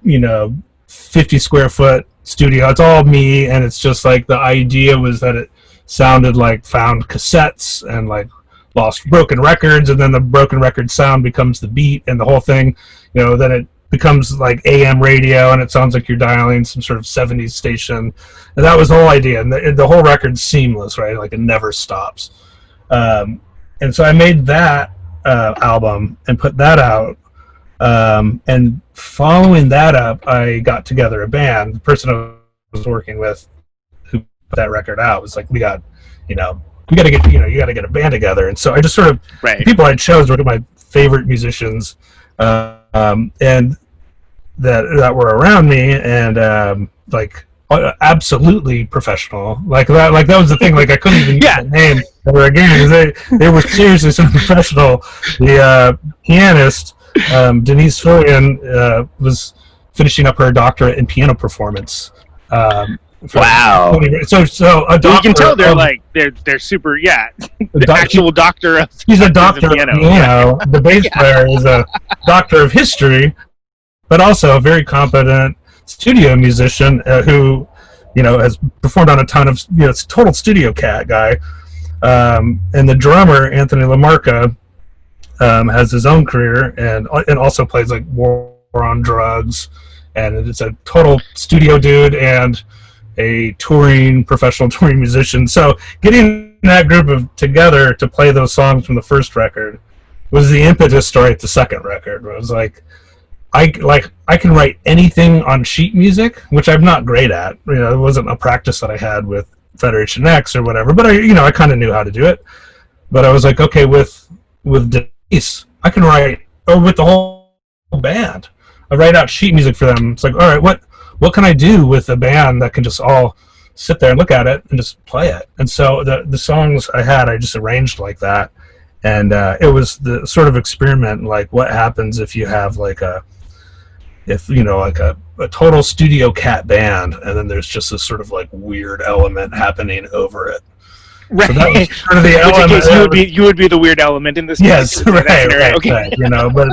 50 square foot studio. It's all me, and it's just like the idea was that it sounded like found cassettes and like lost broken records, and then the broken record sound becomes the beat, and the whole thing, then it becomes like AM radio, and it sounds like you're dialing some sort of 70s station, and that was the whole idea. And the whole record's seamless, right? Like it never stops. And so I made that album and put that out. And following that up, I got together a band. The person I was working with who put that record out was like, we got to get, you got to get a band together. And so I just sort of, the people I chose were my favorite musicians, and that were around me, and like absolutely professional. Like that was the thing. Like I couldn't even use the name ever again because they were seriously so professional. The pianist, Denise Fillion, was finishing up her doctorate in piano performance. Wow! So a doctor. You can tell they're super. Yeah, the actual doctor of. He's a doctor of piano. The bass player is a doctor of history, but also a very competent studio musician who, has performed on a ton of. It's a total studio cat guy. And the drummer Anthony LaMarca has his own career and also plays like War on Drugs and it's a total studio dude and a professional touring musician. So getting that group together to play those songs from the first record was the impetus to write the second record. It was like I can write anything on sheet music, which I'm not great at. It wasn't a practice that I had with Federation X or whatever, but I kind of knew how to do it. But I was like, okay, with Denise, I can write, or with the whole band, I write out sheet music for them. It's like, all right, what can I do with a band that can just all sit there and look at it and just play it? And so the songs I just arranged like that. And it was the sort of experiment, like what happens if you have like a total studio cat band, and then there's just this sort of like weird element happening over it. Right. So that was sort of the element. You would be the weird element in this. Yes, right. Okay. Right, but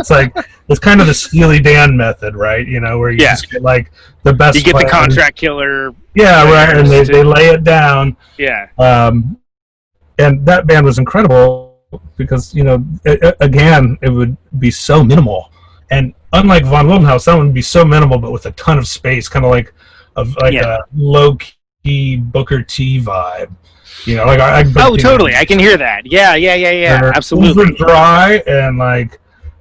it's kind of the Steely Dan method, right? Where you just get like the best. You get players. the contract killer. Yeah, right, and they lay it down. Yeah. And that band was incredible because it would be so minimal, and unlike Von Wildenhaus, that one would be so minimal, but with a ton of space, kind of like a low key Booker T vibe. Totally. I can hear that. Yeah. Absolutely. Super dry, and like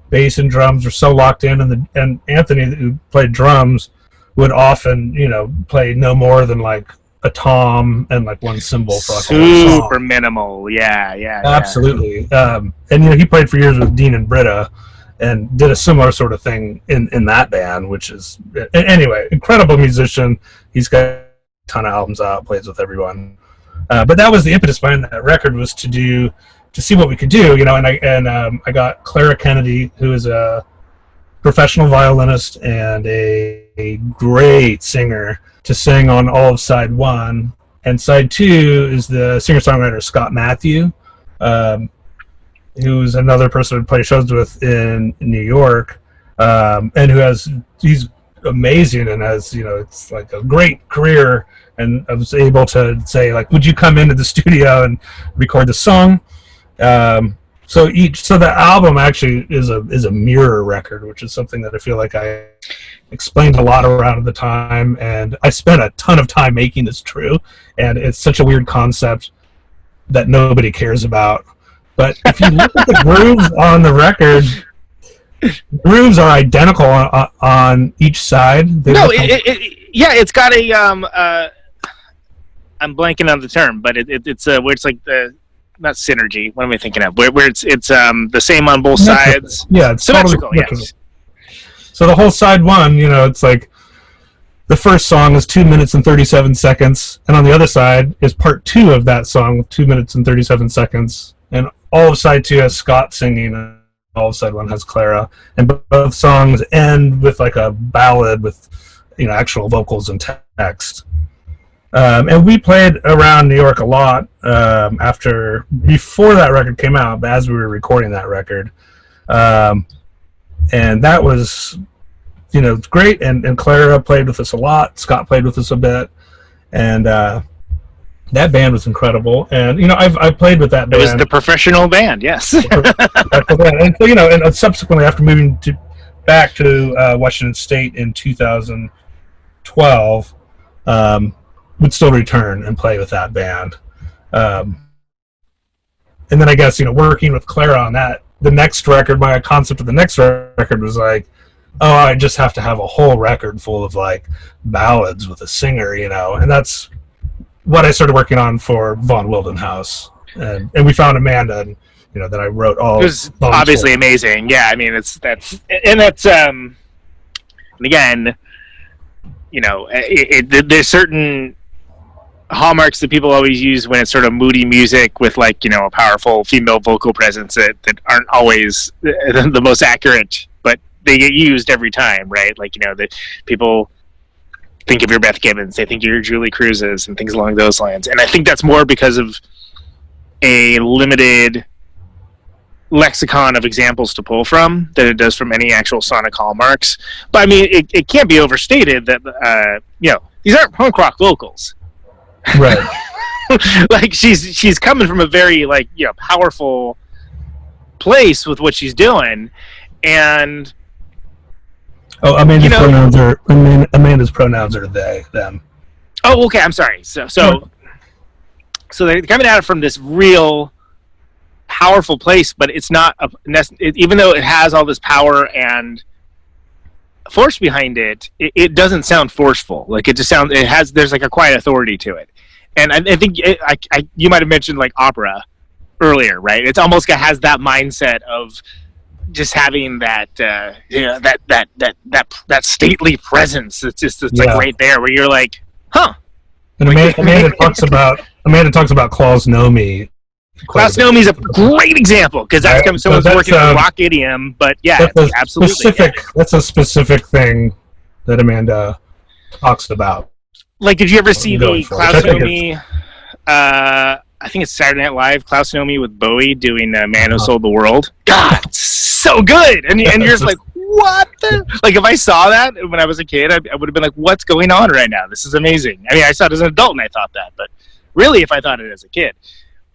bass and drums were so locked in, and Anthony, who played drums, would often play no more than like a tom and like one cymbal for like a whole song. Super minimal. Yeah. Absolutely. And he played for years with Dean and Britta, and did a similar sort of thing in that band, which is anyway, incredible musician. He's got a ton of albums out, plays with everyone. But that was the impetus behind that record, was to see what we could do, and I got Clara Kennedy, who is a professional violinist and a great singer, to sing on all of side one, and side two is the singer-songwriter Scott Matthew, who's another person I play shows with in New York, and he's amazing and has it's like a great career. And I was able to say, like, would you come into the studio and record the song? So the album actually is a mirror record, which is something that I feel like I explained a lot around at the time, and I spent a ton of time making this true. And it's such a weird concept that nobody cares about. But if you look at the grooves on the record, grooves are identical on each side. It's got a I'm blanking on the term, but it's where it's like the, not synergy. What am I thinking of? Where it's the same on both sides. Yeah, it's symmetrical. Totally Yes. So the whole side one, it's like the first song is 2 minutes and 37 seconds, and on the other side is part two of that song with 2 minutes and 37 seconds, and all of side two has Scott singing, and all of side one has Clara, and both songs end with like a ballad with actual vocals and text. And we played around New York a lot before that record came out, but as we were recording that record. And that was, great. And Clara played with us a lot. Scott played with us a bit. And that band was incredible. And, I've played with that band. It was the professional band, yes. And so, and subsequently after moving back to Washington State in 2012, would still return and play with that band. And then I guess, working with Clara on that, the next record, my concept of the next record was like, oh, I just have to have a whole record full of like ballads with a singer, and that's what I started working on for Von Wildenhaus. And we found Amanda, and, that I wrote all. It was obviously amazing. Yeah, I mean, and again, there's certain hallmarks that people always use when it's sort of moody music with like a powerful female vocal presence that aren't always the most accurate, but they get used every time, right? Like that people think of your Beth Gibbons, they think of your Julie Cruzes and things along those lines, and I think that's more because of a limited lexicon of examples to pull from than it does from any actual sonic hallmarks. But I mean, it can't be overstated that these aren't punk rock vocals. Right. Like she's coming from a very powerful place with what she's doing, and Oh, Amanda's pronouns are they, them. Oh, okay. I'm sorry. So they're coming at it from this real powerful place, but it's not even though it has all this power and force behind it, it doesn't sound forceful. Like it just sounds. There's like a quiet authority to it, and I think you might have mentioned like opera earlier, right? It's almost has that mindset of just having that that stately presence. It's like right there where you're like, huh. And Amanda talks about Klaus Nomi. Klaus Nomi is a great example because that's someone's working on rock idiom, but yeah, absolutely. That's a specific thing that Amanda talks about. Like, did you ever see the Klaus Nomi? I think it's Saturday Night Live. Klaus Nomi with Bowie doing "Man Who Sold the World." God, so good, and you're just like, what? Like, if I saw that when I was a kid, I would have been like, what's going on right now? This is amazing. I mean, I saw it as an adult and I thought that, but really, if I thought it as a kid.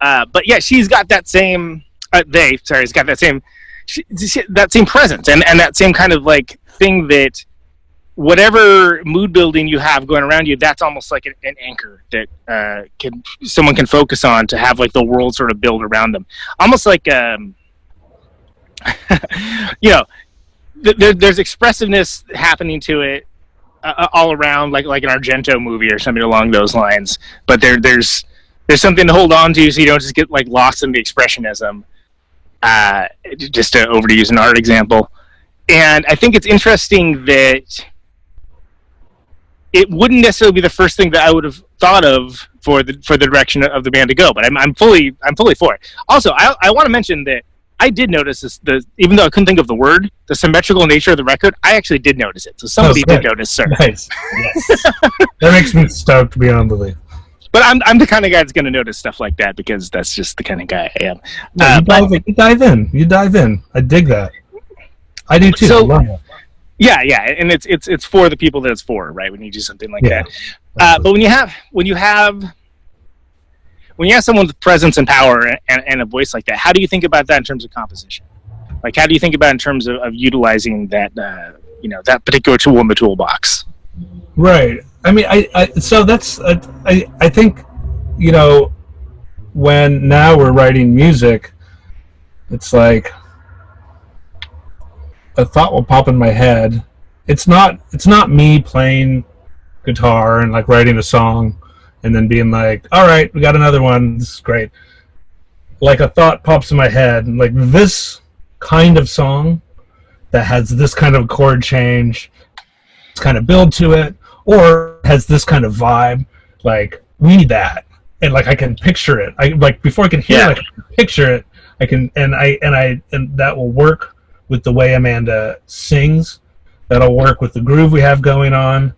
But yeah, she's got that same. It's got that same, that same presence and that same kind of like thing that whatever mood building you have going around you, that's almost like an anchor that someone can focus on to have like the world sort of build around them, almost like there's expressiveness happening to it all around, like an Argento movie or something along those lines. But there's something to hold on to, so you don't just get like lost in the expressionism. Just to use an art example, and I think it's interesting that it wouldn't necessarily be the first thing that I would have thought of for the direction of the band to go. But I'm fully for it. Also, I want to mention that I did notice this. Even though I couldn't think of the word, the symmetrical nature of the record, I actually did notice it. So somebody did notice, sir. Nice. Yes. That makes me stoked beyond belief. But I'm the kind of guy that's going to notice stuff like that because that's just the kind of guy I am. You dive in. I dig that. I do too. So, yeah, and it's for the people that it's for, right? When you do something like that. But when you have someone with presence and power and a voice like that, how do you think about that in terms of composition? Like, how do you think about it in terms of utilizing that that particular tool in the toolbox? Right. I mean, I think, when now we're writing music, it's like a thought will pop in my head. It's not me playing guitar and like writing a song and then being like, all right, we got another one. This is great. Like a thought pops in my head, and like this kind of song that has this kind of chord change, this kind of build to it, or has this kind of vibe, like we need that, and like I can picture it. I like before I can hear it, I can picture it. I can and that will work with the way Amanda sings. That'll work with the groove we have going on.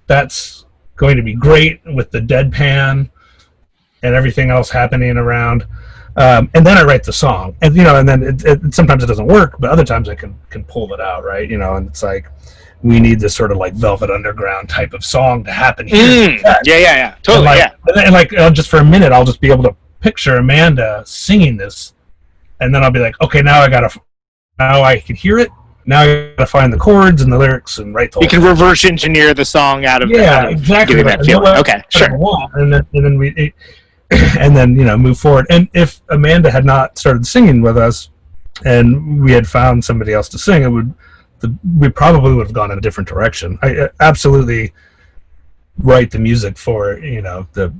That's going to be great with the deadpan and everything else happening around. And then I write the song, and and then it sometimes it doesn't work, but other times I can pull it out, right? And it's like, we need this sort of like Velvet Underground type of song to happen here. Yeah, totally. And like just for a minute, I'll just be able to picture Amanda singing this, and then I'll be like, okay, now I can hear it. Now I gotta find the chords and the lyrics and write the. You can reverse engineer the song out of exactly getting that feeling. Okay, sure. And then move forward. And if Amanda had not started singing with us, and we had found somebody else to sing, we probably would have gone in a different direction. I absolutely write the music for the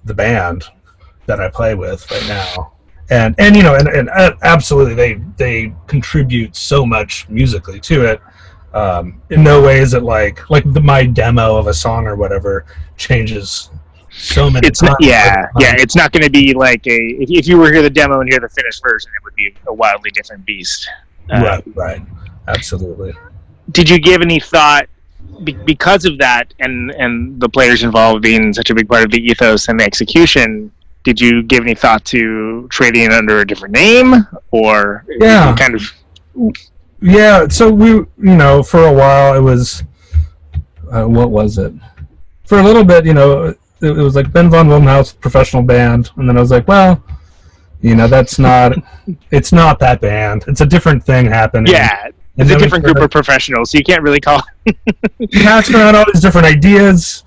band that I play with right now, and absolutely they contribute so much musically to it. In no way is it like my demo of a song or whatever changes so many times. It's not going to be like if you were here the demo and hear the finished version, it would be a wildly different beast. Right. Absolutely. Did you give any thought, because of that and the players involved being such a big part of the ethos and the execution, did you give any thought to trading it under a different name, or kind of? Yeah, so we, for a while it was, what was it? For a little bit, it was like Ben von Wildenhaus professional band, and then I was like, well, it's not that band. It's a different thing happening. Yeah. It's a different group of professionals, so you can't really call. Passing around all these different ideas,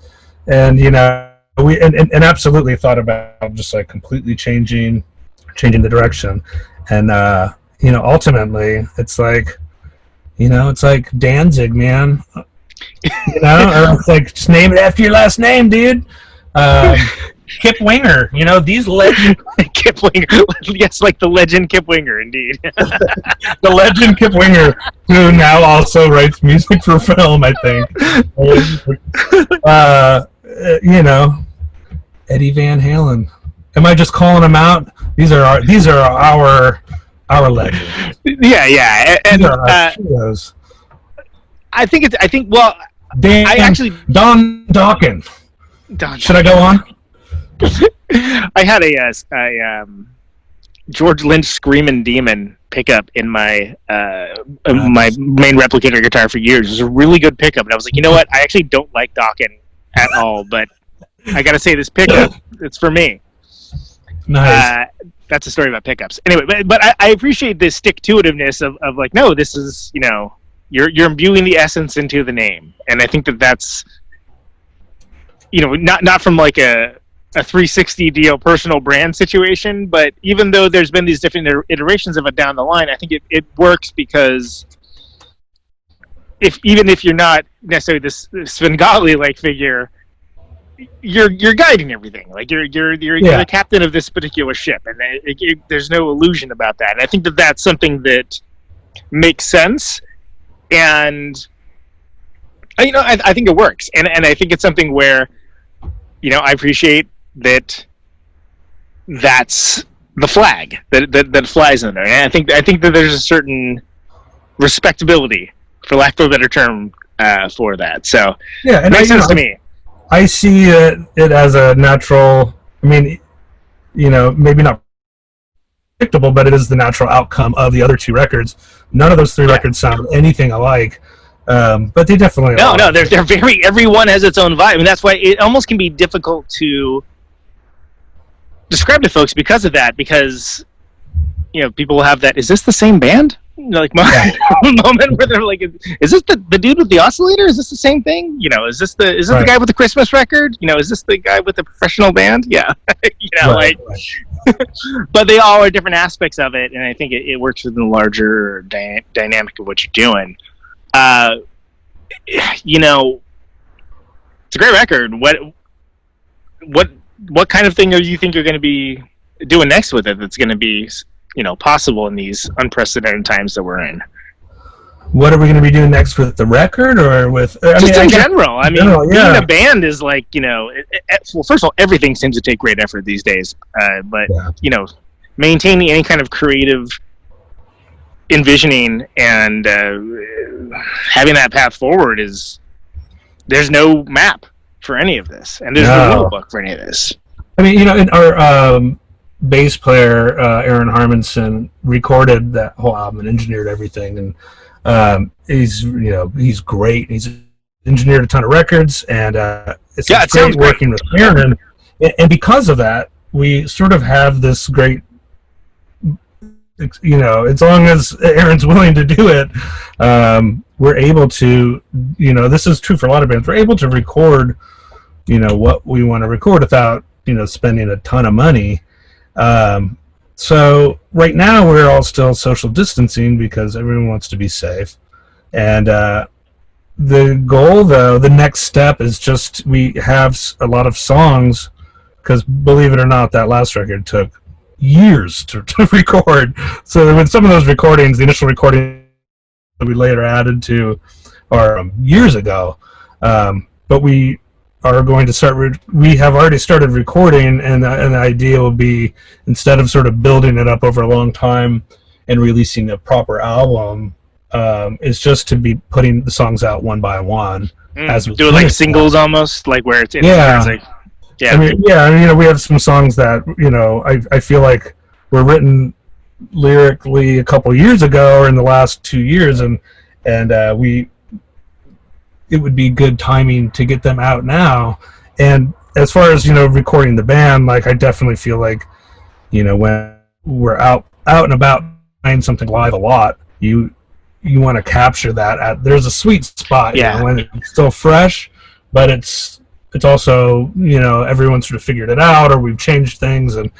and we absolutely thought about just like completely changing the direction, and ultimately it's like Danzig, man. It's like just name it after your last name, dude. Kip Winger, these legend Kip Winger, yes, like the legend Kip Winger, indeed. The legend Kip Winger, who now also writes music for film, I think. Eddie Van Halen. Am I just calling them out? These are our legends. Yeah, and heroes. I think Don Dawkins. Should I go on? I had a George Lynch Screamin' Demon pickup in my my main replicator guitar for years. It was a really good pickup, and I was like, you know what? I actually don't like Dawkins at all, but I gotta say this pickup, it's for me. Nice. That's a story about pickups. Anyway, but I appreciate this stick-to-itiveness of like, no, this is, you're imbuing the essence into the name, and I think that's, not from like a 360 deal personal brand situation, but even though there's been these different iterations of it down the line, I think it works because even if you're not necessarily this Svengali like figure, you're guiding everything. Like you're the captain of this particular ship, and there's no illusion about that. And I think that's something that makes sense, and I think it works, and I think it's something where I appreciate that's the flag that flies in there, and I think that there's a certain respectability, for lack of a better term, for that. So yeah, it makes sense to me. I see it as a natural. I mean, maybe not predictable, but it is the natural outcome of the other two records. None of those three records sound anything alike, but they definitely are. No, they're very. Everyone has its own vibe, and that's why it almost can be difficult to describe to folks because of that. Because people will have that. Is this the same band? Like moment where they're like, is this the dude with the oscillator? Is this the same thing? Is this the guy with the Christmas record? Is this the guy with the professional band? Yeah, right. But they all are different aspects of it, and I think it works within the larger dynamic of what you're doing. It's a great record. What kind of thing do you think you're going to be doing next with it? That's going to be possible in these unprecedented times that we're in. What are we going to be doing next with the record, or with in general? Being a band is like well, first of all, everything seems to take great effort these days. But maintaining any kind of creative envisioning and having that path forward there's no map for any of this, and there's no rule book for any of this. In our bass player Aaron Harmonson recorded that whole album and engineered everything, and he's great. He's engineered a ton of records, and it's great working with Aaron. And because of that, we sort of have this great, as long as Aaron's willing to do it, we're able to, this is true for a lot of bands. We're able to record, what we want to record without, spending a ton of money. So right now we're all still social distancing because everyone wants to be safe. And the goal, though, the next step is just we have a lot of songs, because believe it or not, that last record took years to record. So with some of those recordings, the initial recording that we later added to are years ago. But we are going to start. We have already started recording, and the idea will be, instead of sort of building it up over a long time and releasing a proper album, is just to be putting the songs out one by one. As do it like singles almost, like where it's we have some songs that I feel like were written lyrically a couple years ago or in the last 2 years, and it would be good timing to get them out now. And as far as recording the band, like, I definitely feel like when we're out and about playing something live a lot, you you want to capture that. There's a sweet spot, Yeah. you know, when it's still fresh, but it's also, you know, everyone's sort of figured it out, or we've changed things, and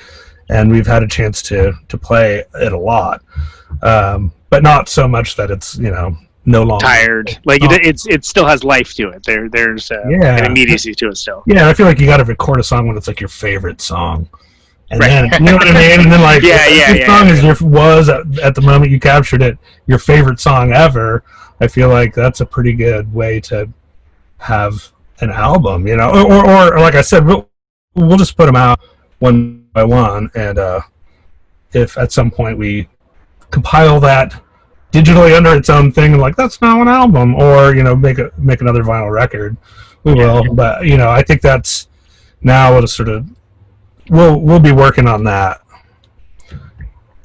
we've had a chance to play it a lot, but not so much that it's, you know, no longer tired. Like it still has life to it. There's an immediacy to it still. Yeah, I feel like you got to record a song when it's like your favorite song, and Right. then, you know what I mean. And then like, if the song was at the moment you captured it your favorite song ever, I feel like that's a pretty good way to have an album, you know. Or like I said, we'll just put them out one by one, and if at some point we compile that digitally under its own thing, like that's now an album, or, you know, make another vinyl record, we will. But, you know, I think that's now what a sort of we'll be working on that.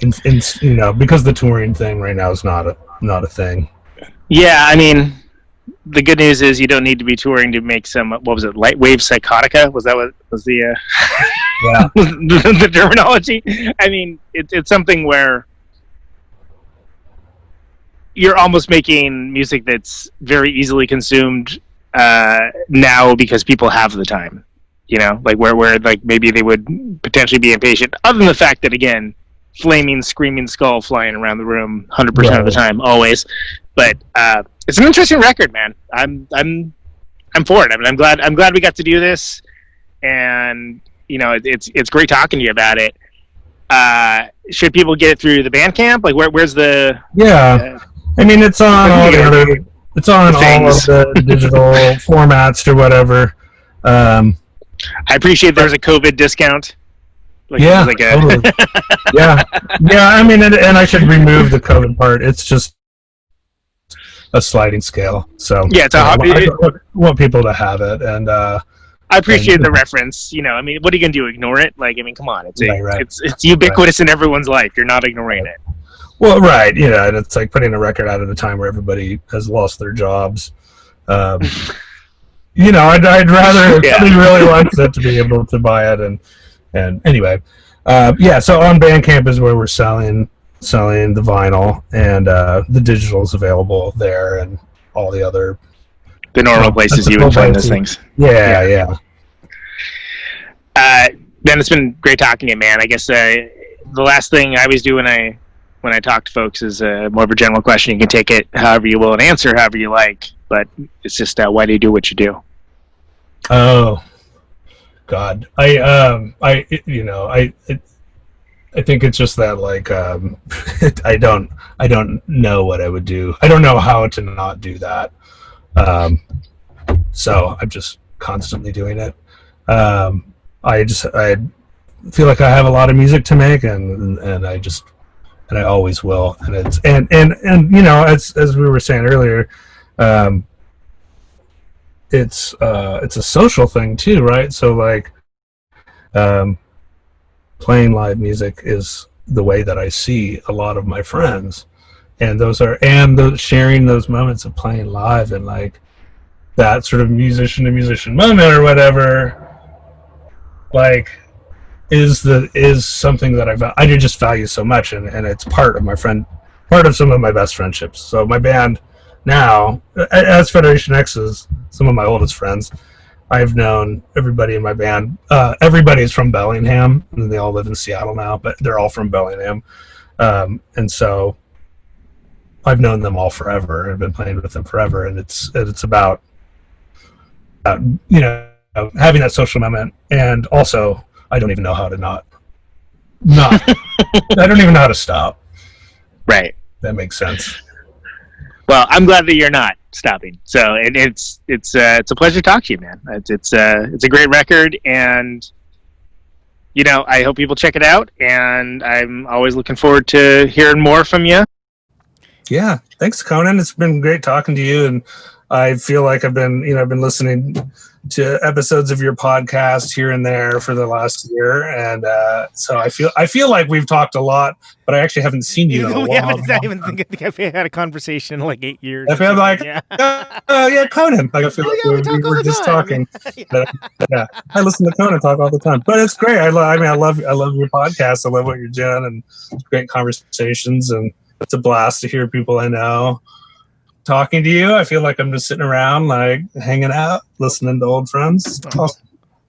In you know, because the touring thing right now is not a thing. Yeah, I mean, the good news is you don't need to be touring to make some, what was it, Lightwave Psychotica? Was that what was the the terminology? I mean, it's something where you're almost making music that's very easily consumed now because people have the time, you know, like where like maybe they would potentially be impatient, other than the fact that, again, flaming, screaming skull flying around the room 100% of the time, always. But it's an interesting record, man. I'm for it. I mean, I'm glad we got to do this, and, you know, it's great talking to you about it. Should people get it through the Bandcamp? Like, where's the? Yeah, I mean, it's on all the other. It's on all of the digital formats or whatever. I appreciate there's a COVID discount. Like, yeah, like totally. yeah. I mean, and I should remove the COVID part. It's just a sliding scale. So yeah, it's a hobby. I want people to have it, and I appreciate the reference. You know, I mean, what are you gonna do? Ignore it? Like, I mean, come on, it's ubiquitous in everyo's life. You're not ignoring it. Well, right, you know, and it's like putting a record out at a time where everybody has lost their jobs. You know, I'd rather somebody really likes it to be able to buy it, and anyway, so on Bandcamp is where we're selling the vinyl, and the digital's available there, and all the other normal places you would find those things. Yeah. Ben, it's been great talking to you, man. I guess the last thing I always do when I talk to folks is more of a general question. You can take it however you will and answer however you like, but it's just why do you do what you do? Oh, God, I think it's just that, like, I don't know what I would do. I don't know how to not do that. So I'm just constantly doing it. I feel like I have a lot of music to make, and I always will. And it's and you know, as we were saying earlier, it's a social thing too, right? So, like, playing live music is the way that I see a lot of my friends, and sharing those moments of playing live, and like that sort of musician to musician moment or whatever, like, is something that I just value so much, and it's part of some of my best friendships. So my band now, as Federation X, is some of my oldest friends. I've known everybody in my band. Everybody's from Bellingham, and they all live in Seattle now, but they're all from Bellingham. And so I've known them all forever. I've been playing with them forever, and it's about you know, having that social moment. And also, I don't even know how to not I don't even know how to stop. Right. That makes sense. Well, I'm glad that you're not stopping. So it's a pleasure to talk to you, man. It's a great record, and, you know, I hope people check it out, and I'm always looking forward to hearing more from you. Yeah, thanks, Conan. It's been great talking to you, and I feel like I've been listening to episodes of your podcast here and there for the last year, and so I feel like we've talked a lot, but I actually haven't seen you in a while. I think I've had a conversation in like 8 years. I feel like, Conan. Like, I feel like we were just talking. Yeah, I listen to Conan talk all the time, but it's great. I love your podcast. I love what you're doing, and great conversations, and It's a blast to hear people I know talking to you. I feel like I'm just sitting around, like hanging out, listening to old friends. It's awesome.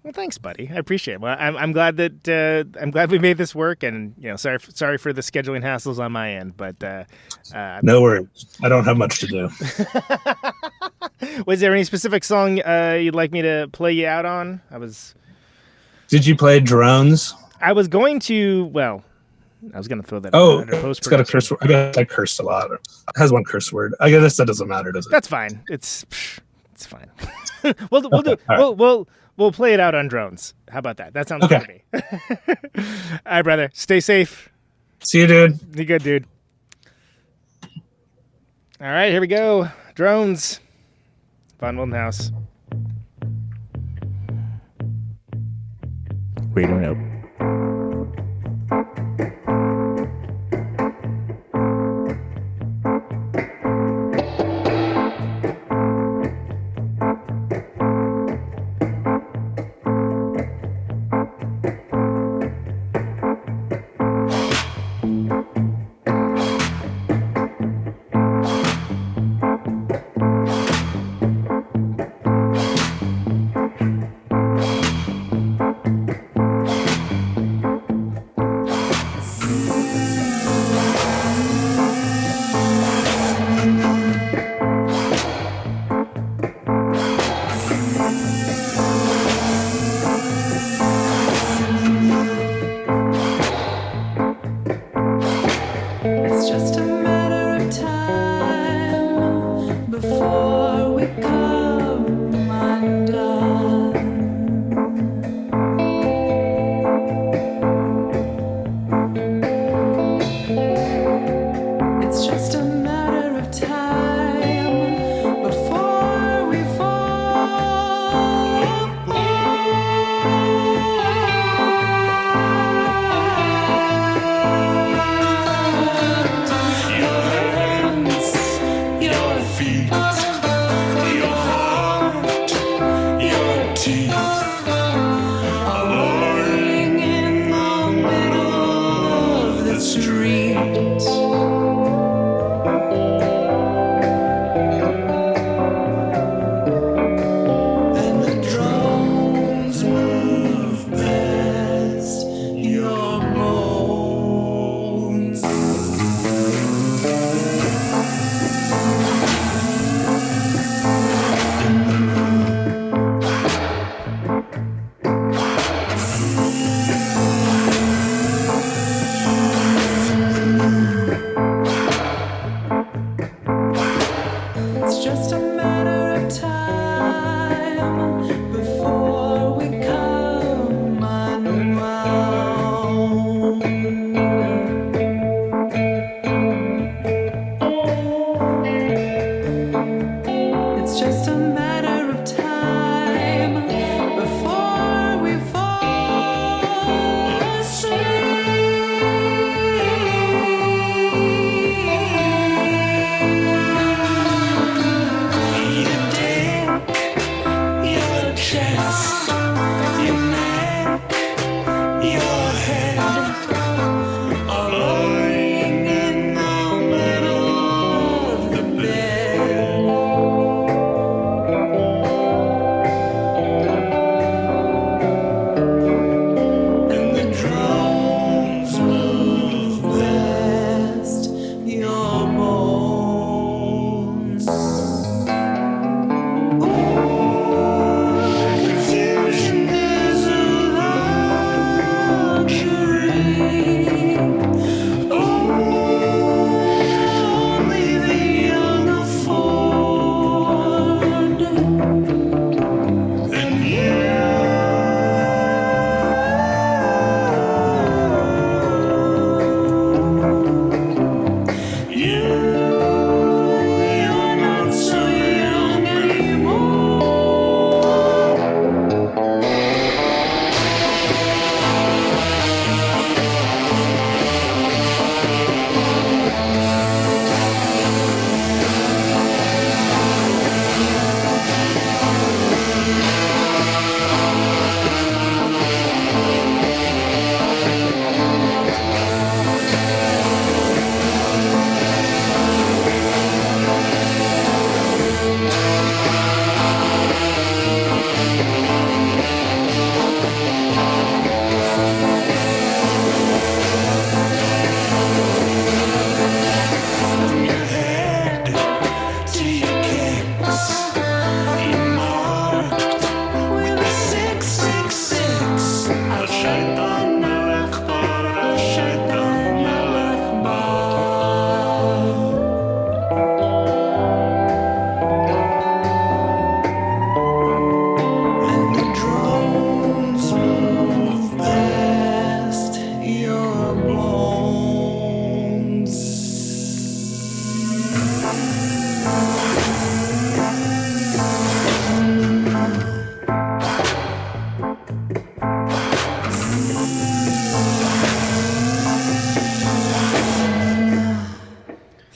Well, thanks, buddy. I appreciate it. Well, I'm glad that I'm glad we made this work, and sorry for the scheduling hassles on my end, but No worries. I don't have much to do. Was there any specific song you'd like me to play you out on? Did you play Drones? I was going to. Well, I was going to throw that. Oh, under post. it's got a curse word. I guess I cursed a lot. It has one curse word. I guess that doesn't matter, does it? That's fine. It's fine. We'll play it out on Drones. How about that? That sounds good to me. All right, brother. Stay safe. See you, dude. Be good, dude. All right, here we go. Drones. Von Wildenhaus. Radio note.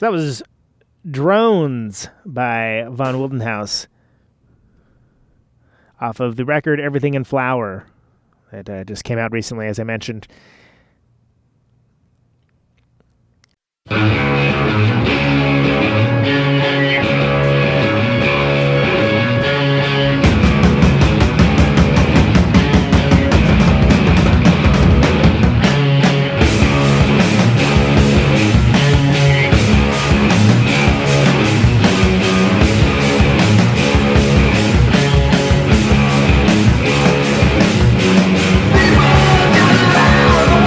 So that was Drones by von Wildenhaus off of the record Everything in Flower that just came out recently, as I mentioned. People just found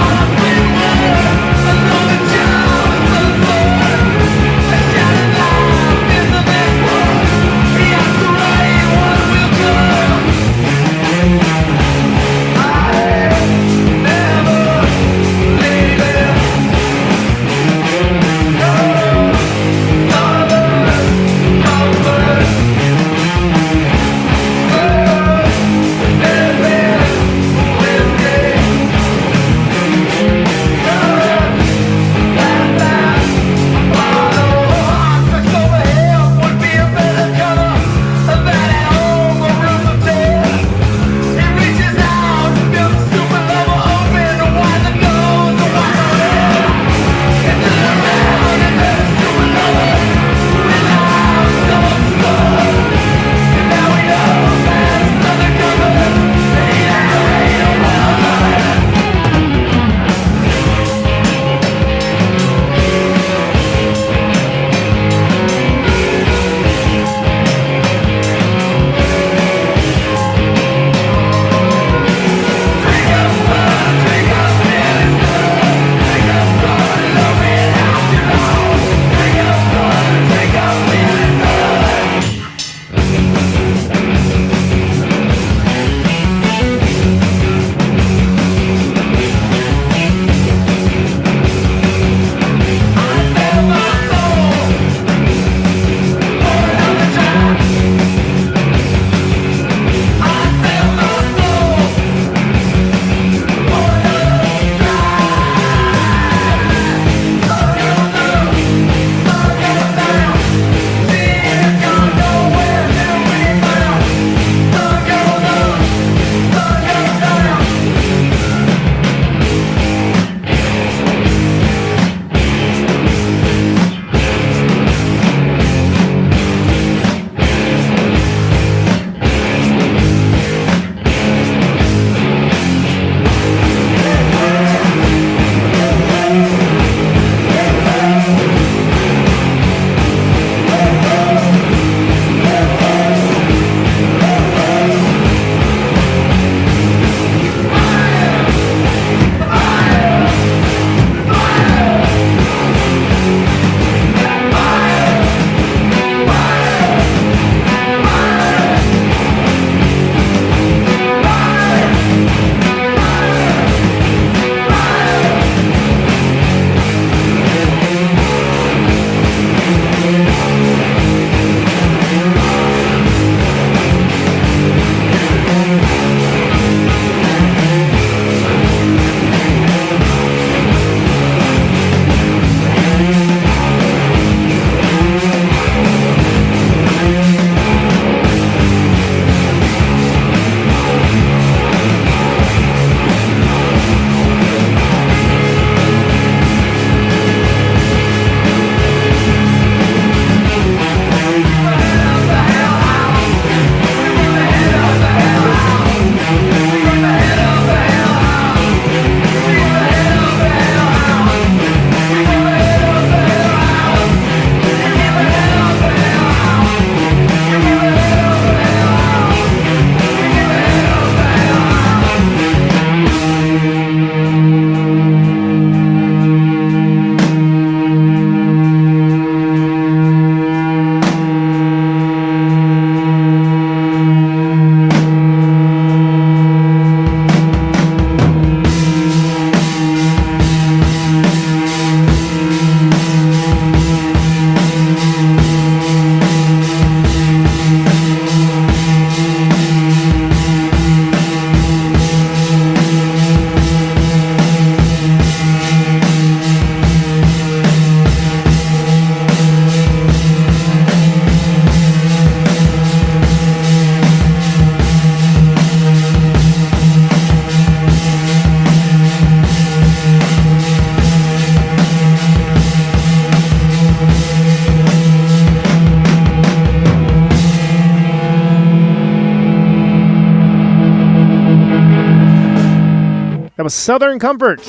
was Southern Comfort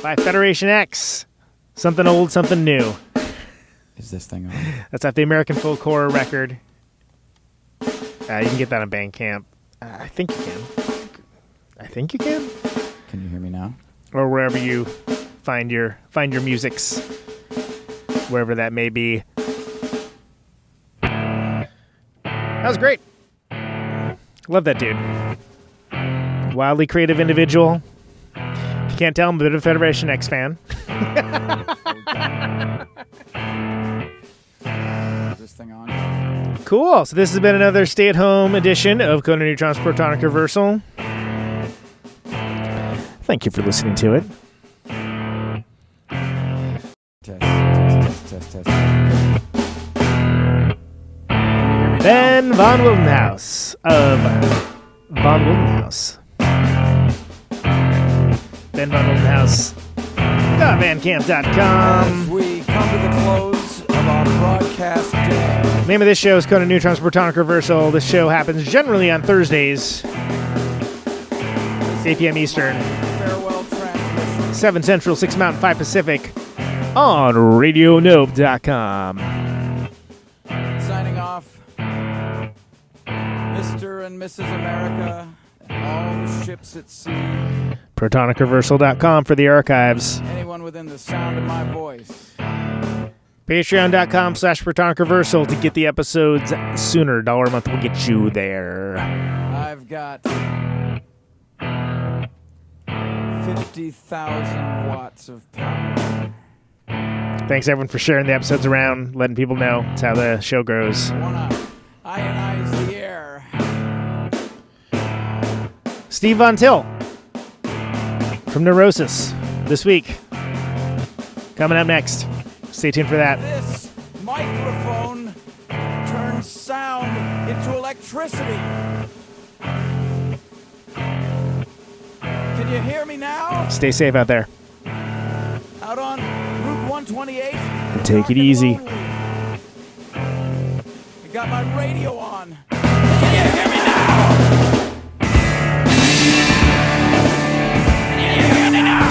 by Federation X. Something old, something new. Is this thing on? That's off the American Folk Horror record. You can get that on Bandcamp. I think you can. Can you hear me now? Or wherever you find your musics, wherever that may be. That was great. Love that dude. Wildly creative individual. If you can't tell, I'm a bit of a Federation X fan. Is this thing on? Cool. So this has been another stay-at-home edition of Conan Neutron's Protonic Reversal. Thank you for listening to it. Test. Ben von Wildenhaus of Von Wildenhaus. Ben von Wildenhaus. Bandcamp.com. As we come to the close of our broadcast day. Name of this show is Conan Neutron's Protonic Reversal. This show happens generally on Thursdays, 8 p.m. Eastern, 7 Central, 6 Mountain, 5 Pacific, on RadioNope.com. Signing off, Mr. and Mrs. America, and all the ships at sea. ProtonicReversal.com for the archives. Anyone within the sound of my voice. Patreon.com/Protonic Reversal to get the episodes sooner. $1 a month will get you there. I've got 50,000 watts of power. Thanks everyone for sharing the episodes around, letting people know. It's how the show grows. I want to ionize the air. Steve Von Till from Neurosis this week. Coming up next. Stay tuned for that. This microphone turns sound into electricity. Can you hear me now? Stay safe out there. Out on Route 128. And take it easy. I got my radio on. Can you hear me now? Can you hear me now?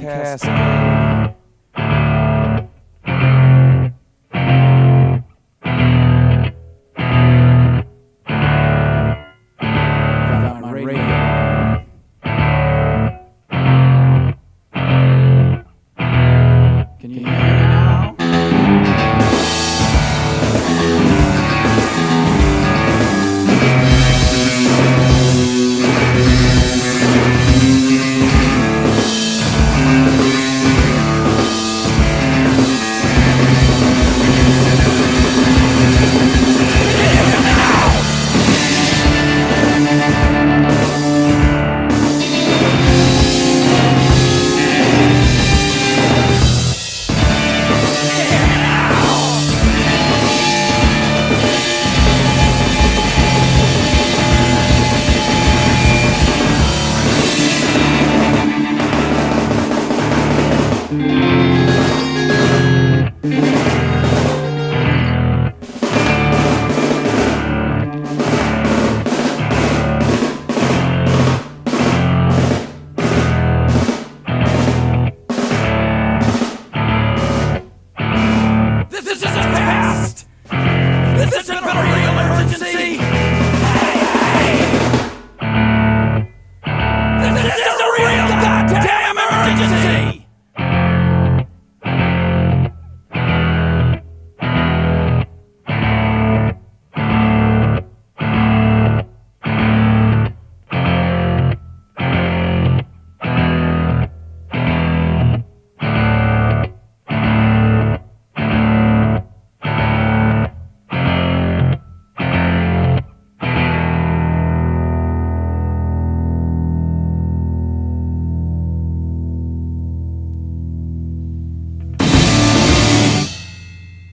podcast.